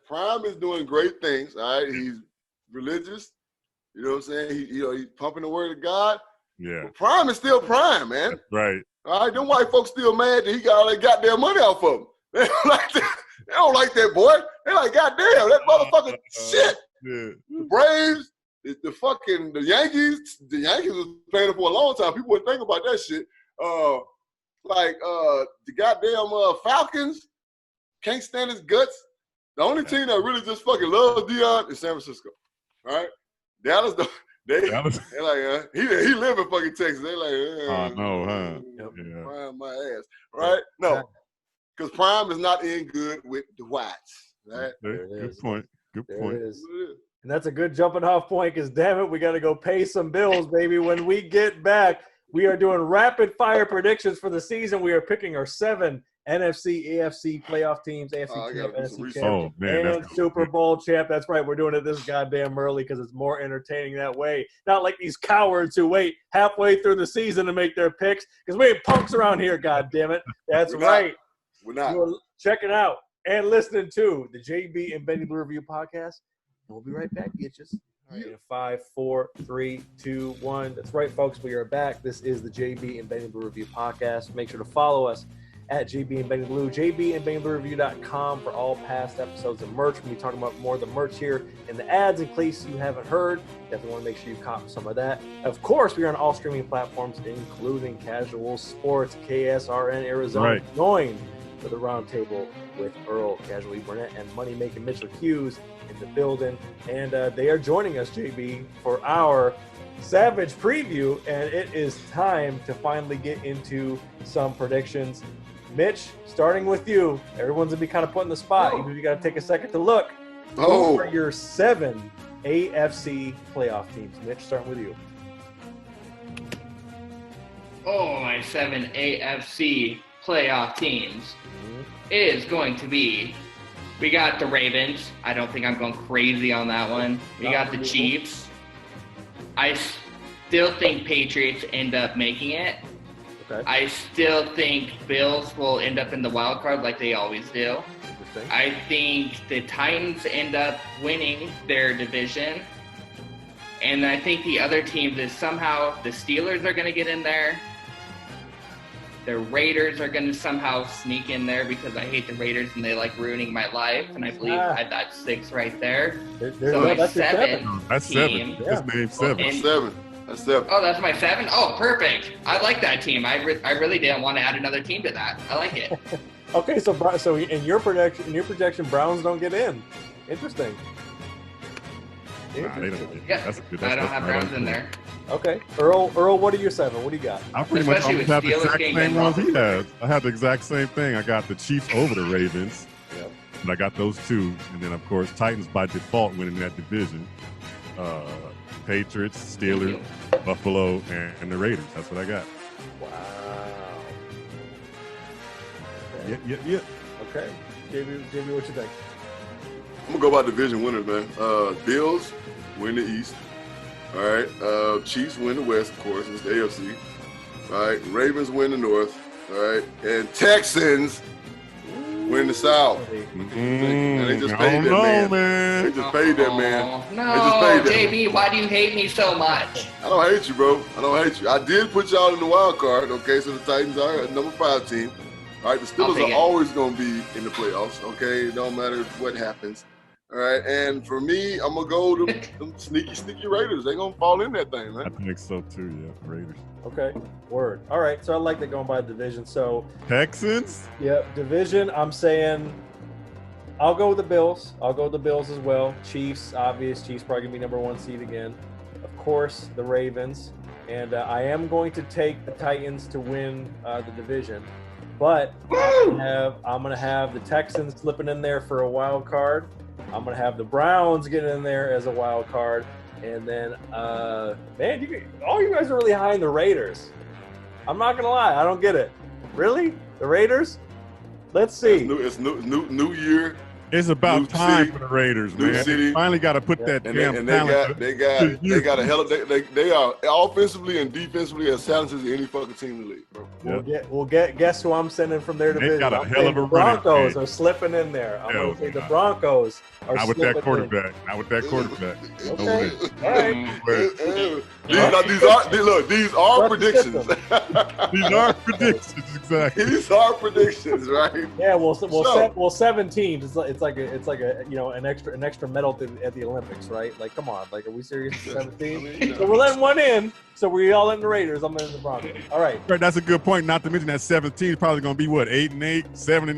[SPEAKER 2] Prime is doing great things. All right, he's religious. You know what I'm saying? He's pumping the word of God.
[SPEAKER 3] Yeah,
[SPEAKER 2] but Prime is still Prime, man.
[SPEAKER 3] That's right.
[SPEAKER 2] All right, them white folks still mad that he got all that goddamn money off of him. They don't like that. They don't like that boy. They like, goddamn, that motherfucker shit.
[SPEAKER 3] Yeah.
[SPEAKER 2] The Braves. The Yankees was playing it for a long time. People wouldn't think about that shit. The goddamn Falcons can't stand his guts. The only team that really just fucking loves Deion is San Francisco. All right? Dallas, they're like, he live in fucking Texas. They like,
[SPEAKER 3] oh, no, huh?
[SPEAKER 2] Yeah. Prime my ass. Right? No. Because Prime is not in good with the whites. Right?
[SPEAKER 3] Good point. Good point.
[SPEAKER 1] It is. And that's a good jumping off point because, damn it, we got to go pay some bills, baby. When we get back, we are doing rapid-fire predictions for the season. We are picking our 7 NFC, AFC playoff teams, AFC champ, NFC champ, and Super Bowl champ. That's right. We're doing it this goddamn early because it's more entertaining that way. Not like these cowards who wait halfway through the season to make their picks because we ain't punks around here, goddammit. That's right.
[SPEAKER 2] We're not.
[SPEAKER 1] You're checking out and listening to the JB and Benny Blue Review podcast. We'll be right back, bitches. All right, in 5, 4, 3, 2, 1. That's right, folks. We are back. This is the JB and Benny Blue Review podcast. Make sure to follow us at JB and Benny Blue, jbandbennybluereview.com for all past episodes of merch. We'll be talking about more of the merch here in the ads in case you haven't heard. Definitely want to make sure you cop some of that. Of course, we are on all streaming platforms, including Casual Sports, KSRN Arizona.
[SPEAKER 3] Right.
[SPEAKER 1] Join for the roundtable with Earl Casually Burnett and Money-Making Mitchell Hughes in the building. And they are joining us, JB, for our Savage Preview. And it is time to finally get into some predictions. Mitch, starting with you. Everyone's going to be kind of put in the spot. Even if you got to take a second to look. Who are your 7 AFC playoff teams? Mitch, starting with you.
[SPEAKER 4] Oh, my 7 AFC playoff teams is going to be, we got the Ravens. I don't think I'm going crazy on that one. We got the Chiefs. I still think Patriots end up making it.
[SPEAKER 1] Okay.
[SPEAKER 4] I still think Bills will end up in the wild card like they always do. I think the Titans end up winning their division. And I think the other teams is somehow the Steelers are going to get in there. The Raiders are going to somehow sneak in there because I hate the Raiders and they like ruining my life. And I believe I got 6 right there. So my
[SPEAKER 1] that's your
[SPEAKER 4] 7
[SPEAKER 3] That's
[SPEAKER 4] team.
[SPEAKER 3] 7. His name's 7.
[SPEAKER 2] That's 7.
[SPEAKER 4] Oh, that's my 7? Oh, perfect. I like that team. I really didn't want to add another team to that. I like it.
[SPEAKER 1] Okay, so in your projection, Browns don't get in. Interesting.
[SPEAKER 3] Nah, they don't.
[SPEAKER 4] Yeah, I don't have Browns in there.
[SPEAKER 1] Okay, Earl, what are your 7? What do you got?
[SPEAKER 3] I pretty much
[SPEAKER 4] Especially
[SPEAKER 3] almost have the
[SPEAKER 4] with
[SPEAKER 3] exact
[SPEAKER 4] Steelers
[SPEAKER 3] same
[SPEAKER 4] getting
[SPEAKER 3] ones he has. I have the exact same thing. I got the Chiefs over the Ravens.
[SPEAKER 1] Yep.
[SPEAKER 3] And I got those 2. And then, of course, Titans by default winning that division. Patriots, Steelers, Buffalo, and the Raiders. That's what I got.
[SPEAKER 1] Wow.
[SPEAKER 3] Yep.
[SPEAKER 1] Okay. JB, what you think?
[SPEAKER 2] I'm gonna go by division winners, man. Bills win the East. All right. Chiefs win the West, of course. It's the AFC. All right. Ravens win the North. All right. And Texans win the South. And they just paid that man. They just paid that man.
[SPEAKER 4] No,
[SPEAKER 2] They just paid that
[SPEAKER 4] JB, why do you hate me so much?
[SPEAKER 2] I don't hate you, bro. I don't hate you. I did put y'all in the wild card. Okay, so the Titans are a number 5 team. All right, the Steelers are always going to be in the playoffs. Okay, it don't matter what happens. All right, and for me, I'm gonna go to them sneaky Raiders. They gonna fall in that thing, man.
[SPEAKER 3] I think so too. Yeah, Raiders.
[SPEAKER 1] Okay, word. All right, so I like that going by division. So
[SPEAKER 3] Texans.
[SPEAKER 1] yeah, division. I'm saying I'll go with the Bills. I'll go with the Bills as well. Chiefs, obvious. Chiefs probably gonna be number 1 seed again. Of course, the Ravens, and I am going to take the Titans to win the division. But I'm gonna have the Texans slipping in there for a wild card. I'm gonna have the Browns get in there as a wild card, and then man, all you guys are really high in the Raiders. I'm not gonna lie, I don't get it. Really, the Raiders? Let's see.
[SPEAKER 2] It's new year.
[SPEAKER 3] It's about time
[SPEAKER 2] city,
[SPEAKER 3] for the Raiders,
[SPEAKER 2] new
[SPEAKER 3] man.
[SPEAKER 2] city.
[SPEAKER 3] They finally got to put that damn talent.
[SPEAKER 2] They got a hell of they are offensively and defensively as talented as any fucking team in the league, bro.
[SPEAKER 1] We'll get guess who I'm sending from their division.
[SPEAKER 3] got a hell of a
[SPEAKER 1] the Broncos
[SPEAKER 3] running
[SPEAKER 1] are slipping in there. I'm gonna say the
[SPEAKER 3] no.
[SPEAKER 1] Broncos are
[SPEAKER 3] Not with
[SPEAKER 1] slipping
[SPEAKER 3] that quarterback. Not with that quarterback.
[SPEAKER 1] Okay.
[SPEAKER 3] No way.
[SPEAKER 2] These are predictions.
[SPEAKER 3] These are predictions, exactly.
[SPEAKER 2] These are predictions, right?
[SPEAKER 1] Yeah, well, 7 teams. It's like a an extra medal at the Olympics, right? Like, come on, like, are we serious? 17. So we're letting one in. So we all in the Raiders. I'm in the Broncos. All right.
[SPEAKER 3] Right, that's a good point. Not to mention that 17 is probably going to be what 8-8, 7-9,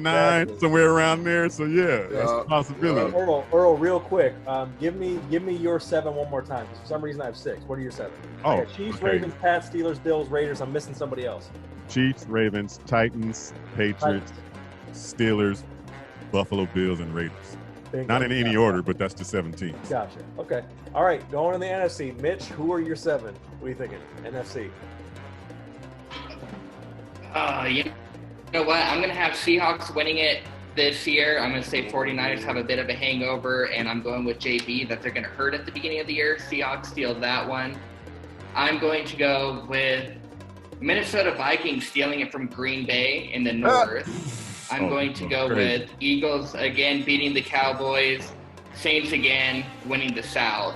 [SPEAKER 1] Exactly.
[SPEAKER 3] somewhere around there. So yeah, that's a possibility.
[SPEAKER 1] Earl, real quick, give me your 7 one more time. For some reason, I have 6. What are your 7? I got Chiefs,
[SPEAKER 3] okay.
[SPEAKER 1] Ravens, Pats, Steelers, Bills, Raiders. I'm missing somebody else.
[SPEAKER 3] Chiefs, Ravens, Titans, Patriots, Steelers, Buffalo Bills, and Raiders. Not in any order, but that's the 17.
[SPEAKER 1] Gotcha. Okay. All right. Going in the NFC. Mitch, who are your 7? What are you thinking? NFC.
[SPEAKER 4] You know what? I'm going to have Seahawks winning it this year. I'm going to say 49ers have a bit of a hangover, and I'm going with JB that they're going to hurt at the beginning of the year. Seahawks steal that one. I'm going to go with Minnesota Vikings stealing it from Green Bay in the North. I'm going to go with Eagles again beating the Cowboys, Saints again winning the South.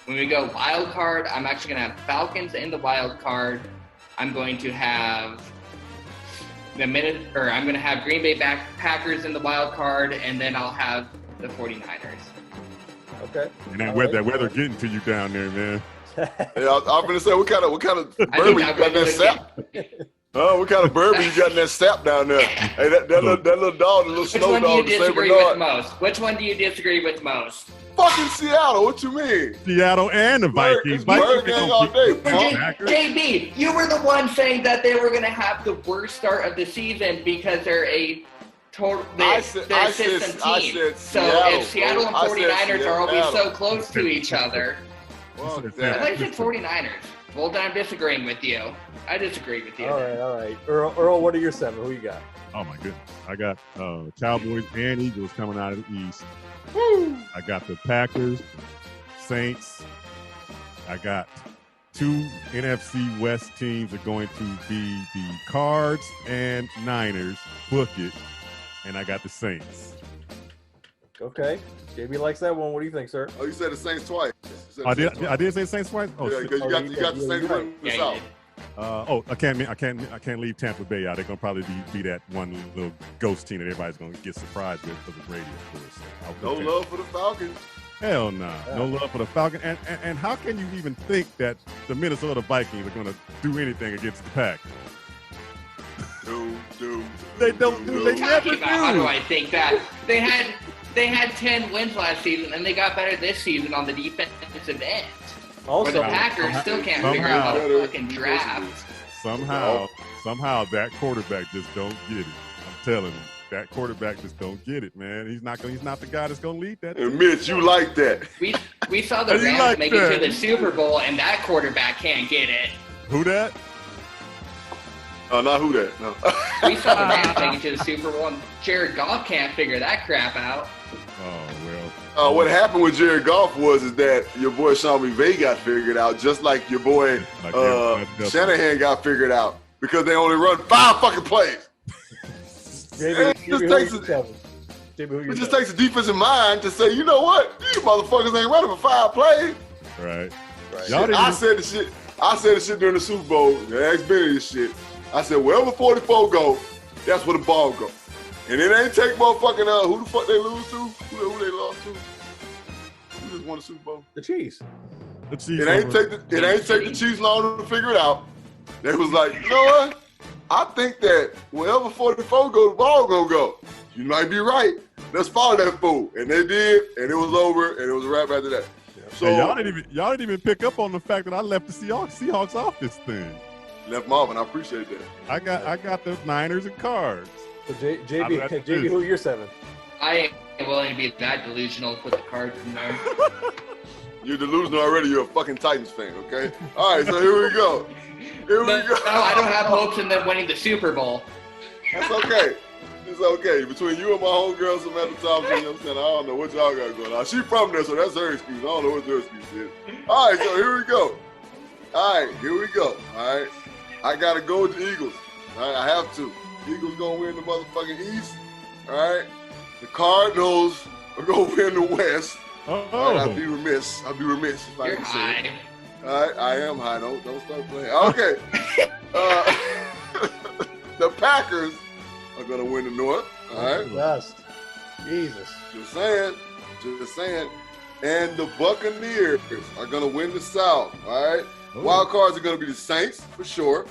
[SPEAKER 4] When we go wild card, I'm actually going to have Falcons in the wild card. I'm going to have I'm going to have Green Bay Packers in the wild card, and then I'll have the 49ers.
[SPEAKER 1] Okay.
[SPEAKER 3] And that weather getting to you down there, man.
[SPEAKER 2] I'm gonna say what kind of bourbon you got in that sap? What kind of bourbon you got in that sap down there? Hey, that little dog, the little snow dog, the Saint Bernard.
[SPEAKER 4] Which one do you disagree with most?
[SPEAKER 2] Fucking Seattle. What you mean?
[SPEAKER 3] Seattle and the Vikings.
[SPEAKER 2] Birdgang all day.
[SPEAKER 4] JB, you were the one saying that they were going to have the worst start of the season because they're a system team. So if Seattle and 49ers are always so close to each other, I thought you said 49ers. Well, then I'm disagreeing with you. I disagree with you.
[SPEAKER 1] All right. Earl, what are your 7? Who you got?
[SPEAKER 3] Oh, my goodness. I got Cowboys and Eagles coming out of the East. Woo! I got the Packers, Saints. I got 2 NFC West teams are going to be the Cards and Niners. Book it. And I got the Saints.
[SPEAKER 1] Okay. JB likes that one. What do you think, sir?
[SPEAKER 2] Oh, you said the Saints twice.
[SPEAKER 3] I did say Saints twice? Oh,
[SPEAKER 2] yeah, because you got the Saints winning the South.
[SPEAKER 3] I can't leave Tampa Bay out. They're gonna probably be that one little ghost team that everybody's gonna get surprised with for the Brady, of course.
[SPEAKER 2] No love for the Falcons.
[SPEAKER 3] Hell no, no love for the Falcons. And how can you even think that the Minnesota Vikings are gonna do anything against the Packers? They don't do. They never do.
[SPEAKER 4] How do I think that? They had 10 wins last season, and they got better this season on the defensive end.
[SPEAKER 1] Also,
[SPEAKER 4] the Packers still can't figure out how to fucking draft.
[SPEAKER 3] Somehow that quarterback just don't get it. I'm telling you, that quarterback just don't get it, man. He's not the guy that's gonna lead that team.
[SPEAKER 2] And Mitch, you like that.
[SPEAKER 4] We saw the Rams make it to the Super Bowl, and that quarterback can't get it.
[SPEAKER 3] Who that?
[SPEAKER 2] Not who that. No.
[SPEAKER 4] We saw the Rams make it to the Super Bowl, and Jared Goff can't figure that crap out.
[SPEAKER 3] Oh well.
[SPEAKER 2] What happened with Jared Goff is that your boy Sean McVay got figured out, just like your boy Shanahan got figured out, because they only run 5 fucking plays. It just takes a defensive mind to say, you know what, these motherfuckers ain't running for 5 plays.
[SPEAKER 3] Right.
[SPEAKER 2] I said the shit during the Super Bowl. I asked Benny this shit. I said, wherever 44 go, that's where the ball go. And it ain't take motherfucking who the fuck they lose to? Who they lost to? Who just won the Super Bowl?
[SPEAKER 1] The Chiefs.
[SPEAKER 2] It ain't take the Chiefs long to figure it out. They was like, you know what? I think that wherever 44 go, the ball gonna go. You might be right. Let's follow that fool. And they did, and it was over, and it was a wrap after that. So
[SPEAKER 3] hey, y'all didn't even pick up on the fact that I left the Seahawks off this thing.
[SPEAKER 2] Left Marvin, I appreciate that.
[SPEAKER 3] I got the Niners and Cards.
[SPEAKER 1] So JB, who are your 7?
[SPEAKER 4] I ain't willing to be that delusional with the Cards in there.
[SPEAKER 2] You're delusional already. You're a fucking Titans fan, okay? All right, so here we go.
[SPEAKER 4] No, I don't have hopes in them winning the Super Bowl.
[SPEAKER 2] That's okay. It's okay. Between you and my homegirl Samantha Thompson, you know what I'm saying? I don't know what y'all got going on. She's from there, so that's her excuse. I don't know what her excuse is. All right, so here we go. All right. I got to go with the Eagles. All right, I have to. Eagles going to win the motherfucking East. All right. The Cardinals are going to win the West.
[SPEAKER 3] Oh.
[SPEAKER 2] All right, I'd be remiss if I
[SPEAKER 4] You're
[SPEAKER 2] didn't say
[SPEAKER 4] high.
[SPEAKER 2] it. All right, I am high. Don't start playing. Okay. The Packers are going to win the North. All right.
[SPEAKER 1] Best. Jesus.
[SPEAKER 2] Just saying. And the Buccaneers are going to win the South. All right.
[SPEAKER 3] Ooh.
[SPEAKER 2] Wild cards are going to be the Saints for sure.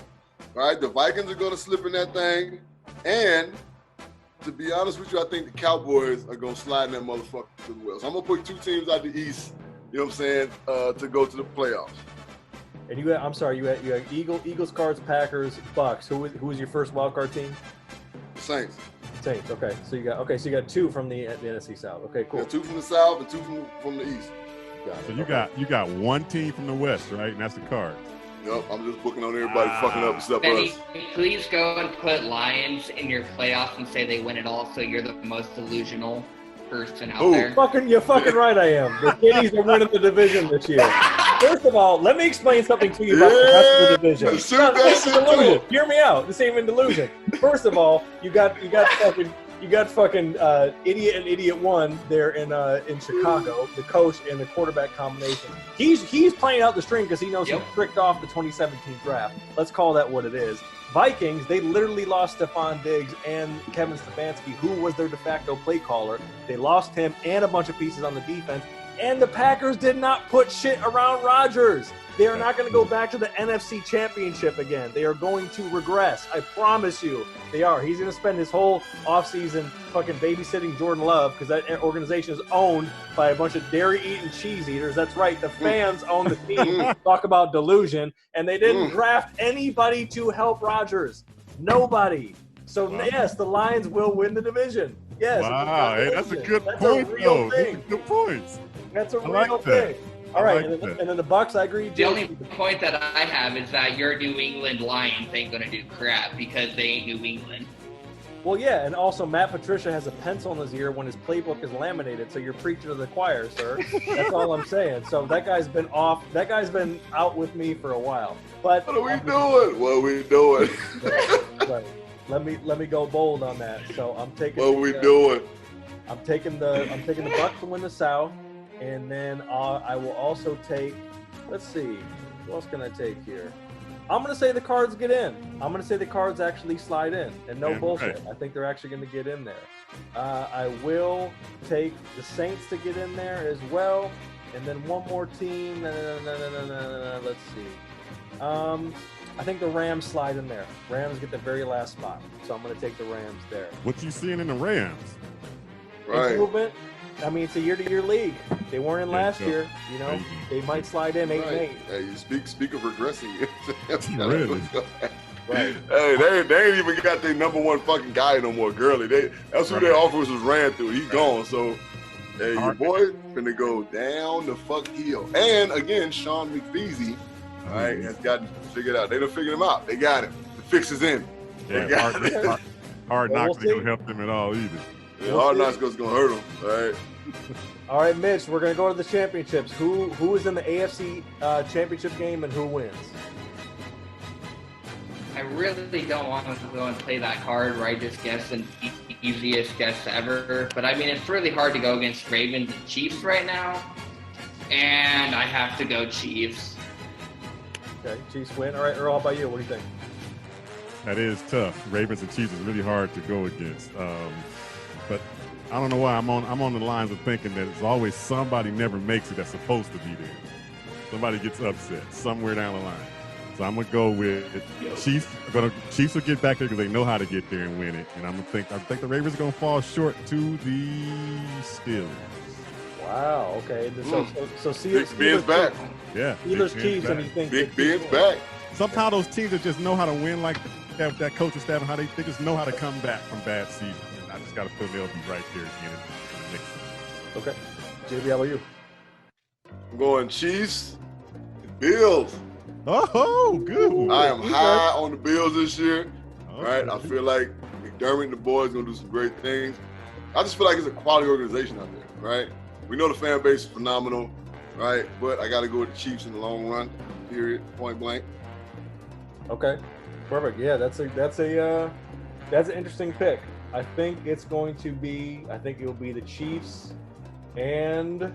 [SPEAKER 2] All right. The Vikings are going to slip in that thing. And to be honest with you, I think the Cowboys are going to slide in that motherfucker to the West. I'm going to put 2 teams out the East, you know what I'm saying, to go to the playoffs.
[SPEAKER 1] And you had Eagles, Cards, Packers, Bucks. Who was your first wild card team?
[SPEAKER 2] Saints.
[SPEAKER 1] Saints. Okay. So you got 2 from the NFC South. Okay, cool.
[SPEAKER 2] Yeah, 2 from the South and 2 from the East.
[SPEAKER 1] Got it.
[SPEAKER 3] So you got 1 team from the West, right? And that's the Cards.
[SPEAKER 2] Yep, I'm just booking on everybody fucking up except
[SPEAKER 4] Benny,
[SPEAKER 2] us.
[SPEAKER 4] please go and put Lions in your playoffs and say they win it all, so you're the most delusional person out there.
[SPEAKER 1] You're fucking right, I am. The Kitties are winning the division this year. First of all, let me explain something to you about the rest of the division. This ain't delusion. Hear me out. This ain't even delusion. First of all, you got fucking idiot and idiot 1 there in Chicago, the coach and the quarterback combination. He's playing out the string because he knows he tricked off the 2017 draft. Let's call that what it is. Vikings, they literally lost Stephon Diggs and Kevin Stefanski, who was their de facto play caller. They lost him and a bunch of pieces on the defense. And the Packers did not put shit around Rodgers. They are not going to go back to the NFC Championship again. They are going to regress. I promise you they are. He's going to spend his whole offseason fucking babysitting Jordan Love because that organization is owned by a bunch of dairy-eating cheese eaters. That's right. The fans own the team. Talk about delusion. And they didn't draft anybody to help Rodgers. Nobody. So, yes, the Lions will win the division. Yes.
[SPEAKER 3] Wow. Hey, that's a good point, though. Good points.
[SPEAKER 1] That's a real thing. All right, and then the Bucks, I agree.
[SPEAKER 4] The only point that I have is that your New England Lions ain't going to do crap because they ain't New England.
[SPEAKER 1] Well, yeah, and also Matt Patricia has a pencil in his ear when his playbook is laminated, so you're preaching to the choir, sir. That's all I'm saying. So that guy's been off. That guy's been out with me for a while. But
[SPEAKER 2] what are we doing?
[SPEAKER 1] Right. Let me go bold on that. So I'm taking.
[SPEAKER 2] What are we doing?
[SPEAKER 1] I'm taking the Bucks to win the South. And then I will also take, let's see, what else can I take here? I'm going to say the Cards get in. I'm going to say the Cards actually slide in, and no bullshit.
[SPEAKER 3] Right.
[SPEAKER 1] I think they're actually going to get in there. I will take the Saints to get in there as well, and then one more team. Let's see. I think the Rams slide in there. Rams get the very last spot, so I'm going to take the Rams there.
[SPEAKER 3] What you seeing in the Rams?
[SPEAKER 2] Right.
[SPEAKER 1] Improvement. I mean, it's a year-to-year league. They weren't in last year. You know, they might slide in 8-8.
[SPEAKER 2] Hey, you speak of regressing.
[SPEAKER 3] Really?
[SPEAKER 1] Right.
[SPEAKER 2] Hey, they ain't even got their number one fucking guy no more, Gurley. That's who their offense was ran through. He's gone. So, hey, your boy finna go down the fuck hill. And again, Sean McPheasy, all right, has gotten figured out. They done figured him out. They got him. The fix is in.
[SPEAKER 3] Yeah, hard knocks ain't gonna help them at all either.
[SPEAKER 2] Yeah, hard knocks is gonna hurt them. All right.
[SPEAKER 1] All right, Mitch, we're going to go to the championships. Who is in the AFC championship game and who wins?
[SPEAKER 4] I really don't want to go and play that card where I just guess the easiest guess ever. But I mean, it's really hard to go against Ravens and Chiefs right now. And I have to go Chiefs.
[SPEAKER 1] Okay, Chiefs win. All right, Earl, how about you? What do you think?
[SPEAKER 3] That is tough. Ravens and Chiefs is really hard to go against. But I don't know why I'm on the lines of thinking that it's always somebody never makes it that's supposed to be there. Somebody gets upset somewhere down the line. So I'm gonna go with Chiefs. Chiefs will get back there because they know how to get there and win it. And I think the Ravens are gonna fall short to the Steelers.
[SPEAKER 1] Wow. Okay. So
[SPEAKER 2] Big Ben's back.
[SPEAKER 3] Yeah.
[SPEAKER 1] Steelers, Chiefs, and you think
[SPEAKER 2] Big Ben's back.
[SPEAKER 3] Somehow those teams that just know how to win like that coaching staff and how they just know how to come back from bad seasons. I just got to feel they'll be right there again in the next season.
[SPEAKER 1] Okay. JB, how about you?
[SPEAKER 2] I'm going Chiefs and Bills.
[SPEAKER 3] Oh, good one.
[SPEAKER 2] I am high on the Bills this year.
[SPEAKER 3] Okay.
[SPEAKER 2] Right? I feel like McDermott and the boys going to do some great things. I just feel like it's a quality organization out there, right? We know the fan base is phenomenal, right? But I got to go with the Chiefs in the long run, period, point blank.
[SPEAKER 1] Okay. Perfect. Yeah, that's an interesting pick. I think it will be the Chiefs, and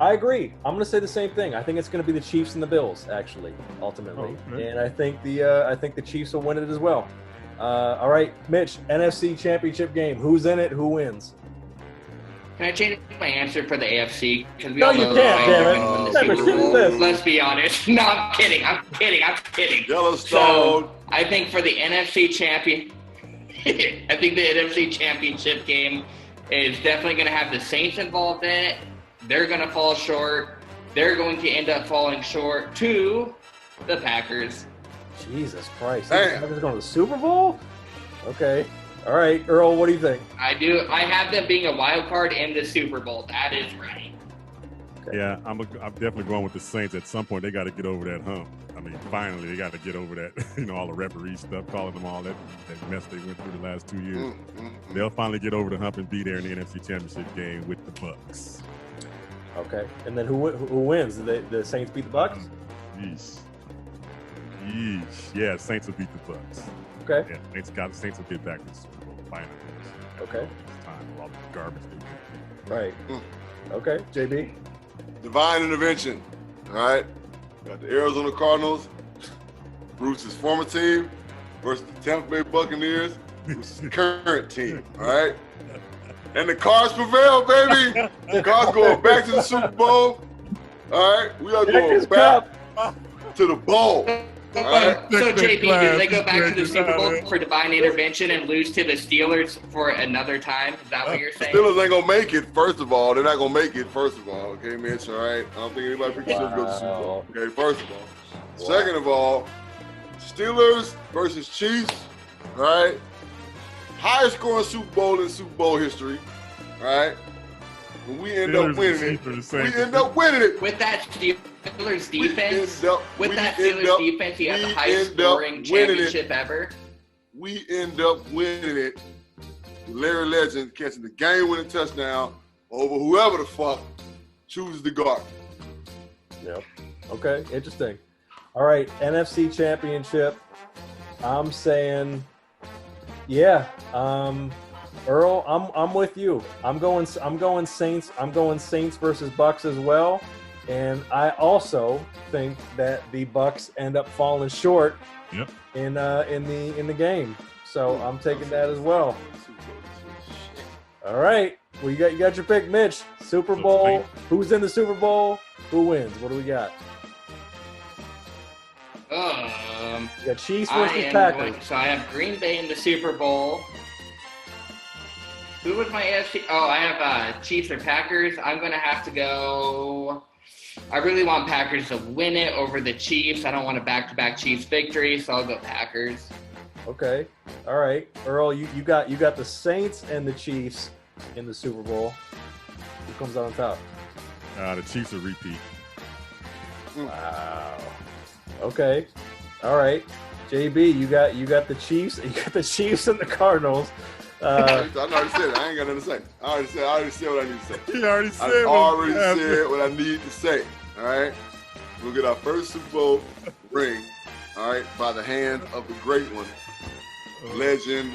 [SPEAKER 1] I agree. I'm going to say the same thing. I think it's going to be the Chiefs and the Bills, actually, ultimately.
[SPEAKER 3] Okay.
[SPEAKER 1] And I think the Chiefs will win it as well. All right, Mitch, NFC Championship game. Who's in it? Who wins?
[SPEAKER 4] Can I change my answer for the AFC? Because we
[SPEAKER 1] No,
[SPEAKER 4] all
[SPEAKER 1] you
[SPEAKER 4] know
[SPEAKER 1] can't,
[SPEAKER 4] the
[SPEAKER 1] damn it.
[SPEAKER 4] Panthers
[SPEAKER 1] Never
[SPEAKER 4] win the Super
[SPEAKER 1] shoot
[SPEAKER 4] Bowl.
[SPEAKER 1] this.
[SPEAKER 4] Let's be honest. No, I'm kidding.
[SPEAKER 2] Yellowstone.
[SPEAKER 4] So I think for the NFC champion, I think the NFC Championship game is definitely going to have the Saints involved in it. They're going to fall short. They're going to end up falling short to the Packers.
[SPEAKER 1] Jesus Christ.
[SPEAKER 2] Damn.
[SPEAKER 1] They're going to the Super Bowl? Okay. All right, Earl, what do you think?
[SPEAKER 4] I do. I have them being a wild card in the Super Bowl. That is right.
[SPEAKER 1] Okay.
[SPEAKER 3] Yeah, I'm definitely going with the Saints. At some point, they got to get over that hump. I mean, finally, they got to get over that, all the referee stuff, calling them all that mess they went through the last 2 years. They'll finally get over the hump and be there in the NFC Championship game with the Bucs.
[SPEAKER 1] Okay. And then who wins? The Saints beat the Bucks?
[SPEAKER 3] Yeesh. Yeah, Saints will beat the Bucs.
[SPEAKER 1] Okay.
[SPEAKER 3] Yeah, Saints will get back to the Super Bowl finally.
[SPEAKER 1] Okay.
[SPEAKER 3] It's time for all the garbage they do.
[SPEAKER 1] Right. Okay, JB.
[SPEAKER 2] Divine intervention. All right. Got the Arizona Cardinals, Bruce's former team, versus the Tampa Bay Buccaneers, Bruce's current team. All right. And the Cards prevail, baby. The Cards going back to the Super Bowl. All right. We are going back to the bowl. All right.
[SPEAKER 4] So JP, do they go back to the Super Bowl for divine intervention and lose to the Steelers for another time? Is that what you're saying?
[SPEAKER 2] Steelers ain't gonna make it. First of all, they're not gonna make it. First of all, okay, Mitch. All right. I don't think anybody thinks they'll go to the Super Bowl. Okay. First of all. Second of all, Steelers versus Chiefs. All right. Highest scoring Super Bowl in Super Bowl history. All right. When we end up winning it,
[SPEAKER 4] with that Steelers defense. With that Steelers defense, you have the highest scoring championship ever.
[SPEAKER 2] We end up winning it. Larry Legend catching the game-winning touchdown over whoever the fuck chooses to guard.
[SPEAKER 1] Yep. Okay, interesting. All right, NFC Championship. I'm saying, yeah. Earl, I'm with you. I'm going Saints. I'm going Saints versus Bucks as well. And I also think that the Bucks end up falling short in the game. So I'm taking that as well. All right. Well, you got your pick, Mitch. Super Bowl. Who's in the Super Bowl? Who wins? What do we got? You got Chiefs versus Packers.
[SPEAKER 4] So I have Green Bay in the Super Bowl. Who was my AFC? Oh, I have Chiefs or Packers. I'm going to have to go. I really want Packers to win it over the Chiefs. I don't want a back-to-back Chiefs victory, so I'll go Packers.
[SPEAKER 1] Okay. All right. Earl, you got the Saints and the Chiefs in the Super Bowl. Who comes out on top?
[SPEAKER 3] The Chiefs will repeat.
[SPEAKER 1] Wow. Okay. All right. JB, you got the Chiefs. You got the Chiefs and the Cardinals.
[SPEAKER 2] I already said it. I ain't got nothing to say. I already said what I need to say.
[SPEAKER 3] He already said
[SPEAKER 2] said what I need to say. All right. We'll get our first Super Bowl ring. All right, by the hand of the great one, Legend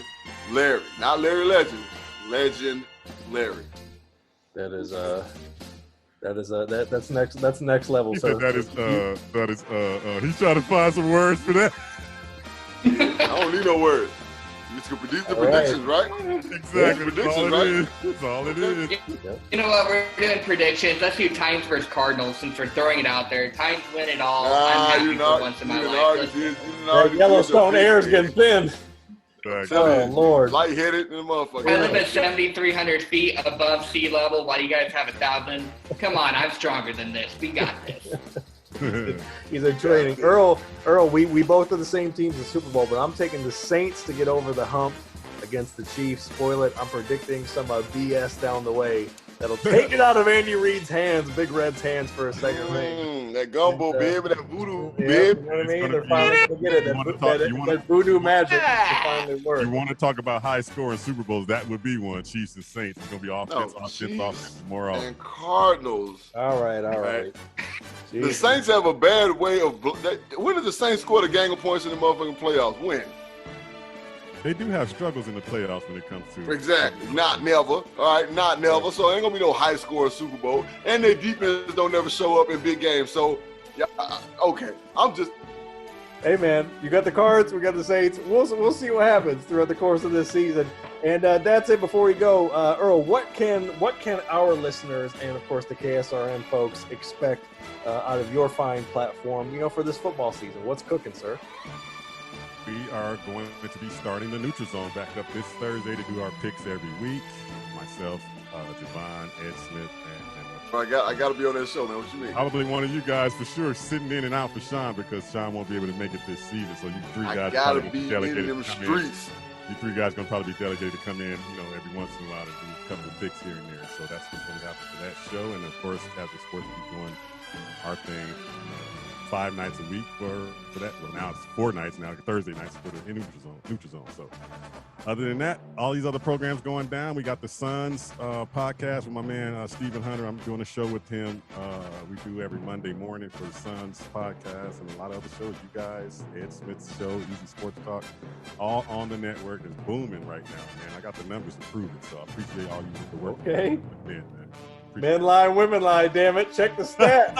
[SPEAKER 2] Larry. Not Larry Legend. Legend Larry.
[SPEAKER 1] That's next level. So
[SPEAKER 3] that is he's trying to find some words for that.
[SPEAKER 2] I don't need no words. You just can predict the predictions, right?
[SPEAKER 3] Exactly. That's all it is.
[SPEAKER 4] You know what? We're doing predictions. Let's do Titans versus Cardinals since we're throwing it out there. Titans win it all. I'm happy for once in my life.
[SPEAKER 1] That Yellowstone air is getting thin. Oh, Lord.
[SPEAKER 2] Lightheaded and motherfucker.
[SPEAKER 4] I live at 7,300 feet above sea level while you guys have 1,000. Come on, I'm stronger than this. We got this.
[SPEAKER 1] He's a training. Earl, we both are the same teams in the Super Bowl, but I'm taking the Saints to get over the hump against the Chiefs. Spoil it. I'm predicting some BS down the way that'll take it out of Andy Reid's hands, Big Red's hands for a second ring.
[SPEAKER 2] That gumbo, baby, that voodoo, baby.
[SPEAKER 1] You know what I mean? They're finally going to get it. That voodoo magic finally works.
[SPEAKER 3] You want to talk about high-scoring Super Bowls, that would be one. Chiefs and Saints. It's going to be offense, more often.
[SPEAKER 2] And Cardinals.
[SPEAKER 1] All right.
[SPEAKER 2] The Saints have a bad way of – when did the Saints score the gang of points in the motherfucking playoffs? When?
[SPEAKER 3] They do have struggles in the playoffs when it comes to –
[SPEAKER 2] Exactly. Not never. All right, not never. So it ain't going to be no high-score Super Bowl. And their defense don't never show up in big games. So, yeah, okay. I'm just –
[SPEAKER 1] Hey, man, you got the Cards, we got the Saints. We'll see what happens throughout the course of this season. And that's it. Before we go, Earl, what can our listeners and, of course, the KSRN folks expect out of your fine platform, for this football season? What's cooking, sir?
[SPEAKER 3] We are going to be starting the Neutral Zone back up this Thursday to do our picks every week. Myself, Javon, Ed Smith, and
[SPEAKER 2] I got to be on that show, man. What you mean?
[SPEAKER 3] Probably one of you guys for sure sitting in and out for Sean because Sean won't be able to make it this season. So you three guys
[SPEAKER 2] got to be in them streets.
[SPEAKER 3] You three guys going to probably be delegated to come in, every once in a while to do a couple of picks here and there. So that's what's going to happen for that show. And, of course, as the sports keep doing our thing 5 nights a week for that. Well, now it's 4 nights now, Thursday nights for the Neutral Zone. So other than that, all these other programs going down. We got the Suns podcast with my man Stephen Hunter. I'm doing a show with him. We do every Monday morning for the Suns podcast and a lot of other shows. You guys, Ed Smith's show, Easy Sports Talk, all on the network. Is booming right now, man. I got the numbers to prove it, so I appreciate all you do the work.
[SPEAKER 1] Okay.
[SPEAKER 3] Man.
[SPEAKER 1] Men lie, women lie, damn it. Check the stats.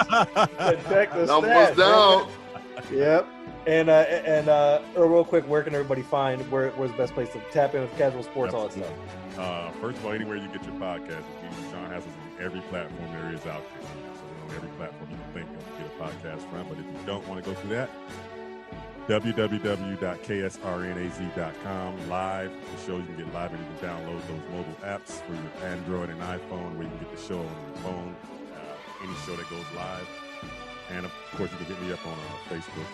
[SPEAKER 1] Check the
[SPEAKER 2] numbers
[SPEAKER 1] stats.
[SPEAKER 2] Down.
[SPEAKER 1] Yep. And real quick, where can everybody find, where's the best place to tap in with casual sports, all that stuff?
[SPEAKER 3] First of all, anywhere you get your podcast. Sean has us on every platform there is out there. So on every platform you can think of to get a podcast from. But if you don't want to go through that, www.ksrnaz.com live. The show you can get live and you can download those mobile apps for your Android and iPhone where you can get the show on your phone, any show that goes live. And of course you can hit me up on Facebook,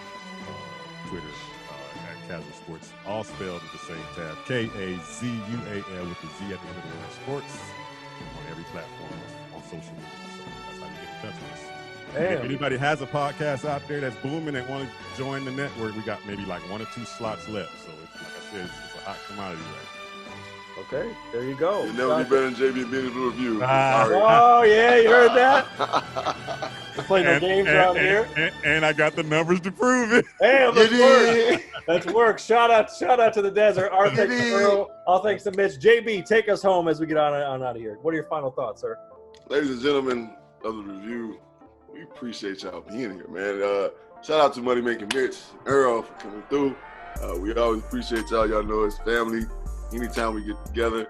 [SPEAKER 3] Twitter, at Casual Sports, all spelled with the same tab, KAZUAL with the Z at the end of the word sports on every platform on social media. So that's how you get in touch with us. If anybody has a podcast out there that's booming and want to join the network, we got maybe like 1 or 2 slots left. So it's, like I said, it's a hot commodity right now.
[SPEAKER 1] Okay, there you go.
[SPEAKER 2] You'll never be better than JB and Benny's review.
[SPEAKER 1] Oh, yeah, you heard that? We're playing no games around here.
[SPEAKER 3] And I got the numbers to prove it.
[SPEAKER 1] Hey, let's work. Let's work. Shout out to the desert. Our thanks to Earl. All thanks to Mitch. JB, take us home as we get on out of here. What are your final thoughts, sir?
[SPEAKER 2] Ladies and gentlemen of the review, We appreciate y'all being here, man. Shout out to Money Making Mitch, Earl for coming through. We always appreciate y'all. Y'all know it's family. Anytime we get together.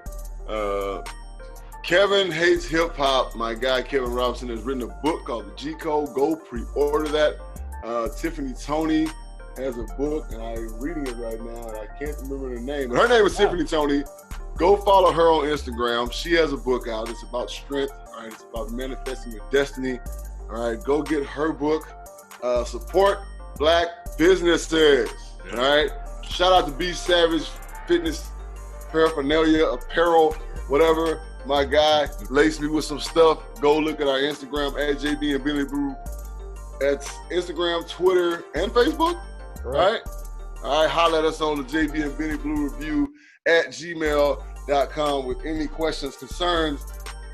[SPEAKER 2] Kevin Hates Hip Hop. My guy Kevin Robinson has written a book called The G Code. Go pre-order that. Tiffany Tony has a book, and I'm reading it right now, and I can't remember her name. But her name is Tiffany Tony. Go follow her on Instagram. She has a book out. It's about strength. All right, it's about manifesting your destiny. All right, go get her book. Support Black businesses. All right. Shout out to B Savage Fitness Paraphernalia, apparel, whatever. My guy laced me with some stuff. Go look at our Instagram at JB and Billy Brew. That's Instagram, Twitter, and Facebook.
[SPEAKER 1] Correct.
[SPEAKER 2] All right. Holler at us on the JB and Billy Blue Review at gmail.com with any questions, concerns.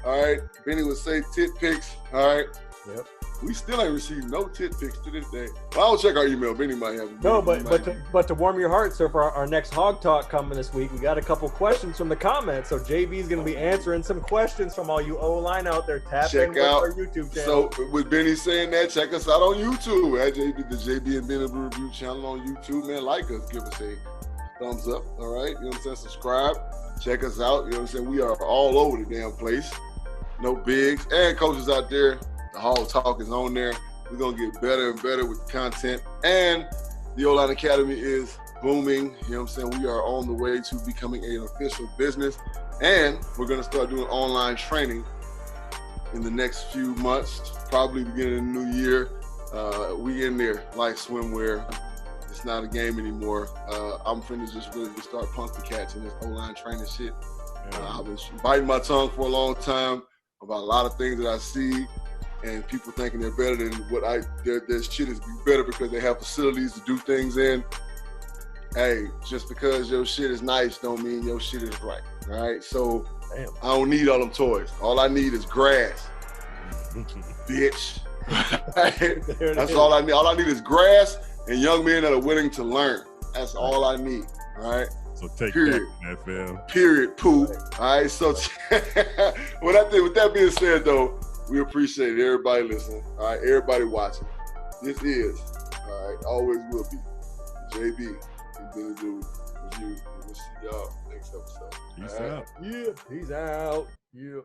[SPEAKER 2] All right. Benny would say tit pics. All right.
[SPEAKER 1] Yep.
[SPEAKER 2] We still ain't received no tit pics to this day. Well, I'll check our email. Benny might have.
[SPEAKER 1] No, but to warm your heart, so for our next Hog Talk coming this week, we got a couple questions from the comments. So JB's going to be answering some questions from all you O-line out there. Tap in with our YouTube channel.
[SPEAKER 2] So with Benny saying that, check us out on YouTube at the JB and Benny Blue Review channel on YouTube. Man, like us, give us a thumbs up. All right, you know what I'm saying? Subscribe, check us out. You know what I'm saying? We are all over the damn place. No bigs and coaches out there. The Hog Talk is on there. We're going to get better and better with the content. And the O-Line Academy is booming. You know what I'm saying? We are on the way to becoming an official business. And we're going to start doing online training in the next few months, probably beginning of the new year. We in there like swimwear. It's not a game anymore. I'm finna just really start punking cats in this O-line training shit. I've been biting my tongue for a long time about a lot of things that I see. And people thinking they're better than what their shit is better because they have facilities to do things in. Hey, just because your shit is nice don't mean your shit is right. All right. So I don't need all them toys. All I need is grass. Bitch. That's all I need. All I need is grass and young men that are willing to learn. That's all I need. All right.
[SPEAKER 3] So take
[SPEAKER 2] Period.
[SPEAKER 3] that, NFL.
[SPEAKER 2] Period. Poo. All right. So with that being said, though, we appreciate everybody listening. All right, everybody watching. This is, all right, always will be, JB and Billy Blue Review. And we'll see y'all next episode.
[SPEAKER 3] Peace out.
[SPEAKER 1] Yeah, peace out. Yeah.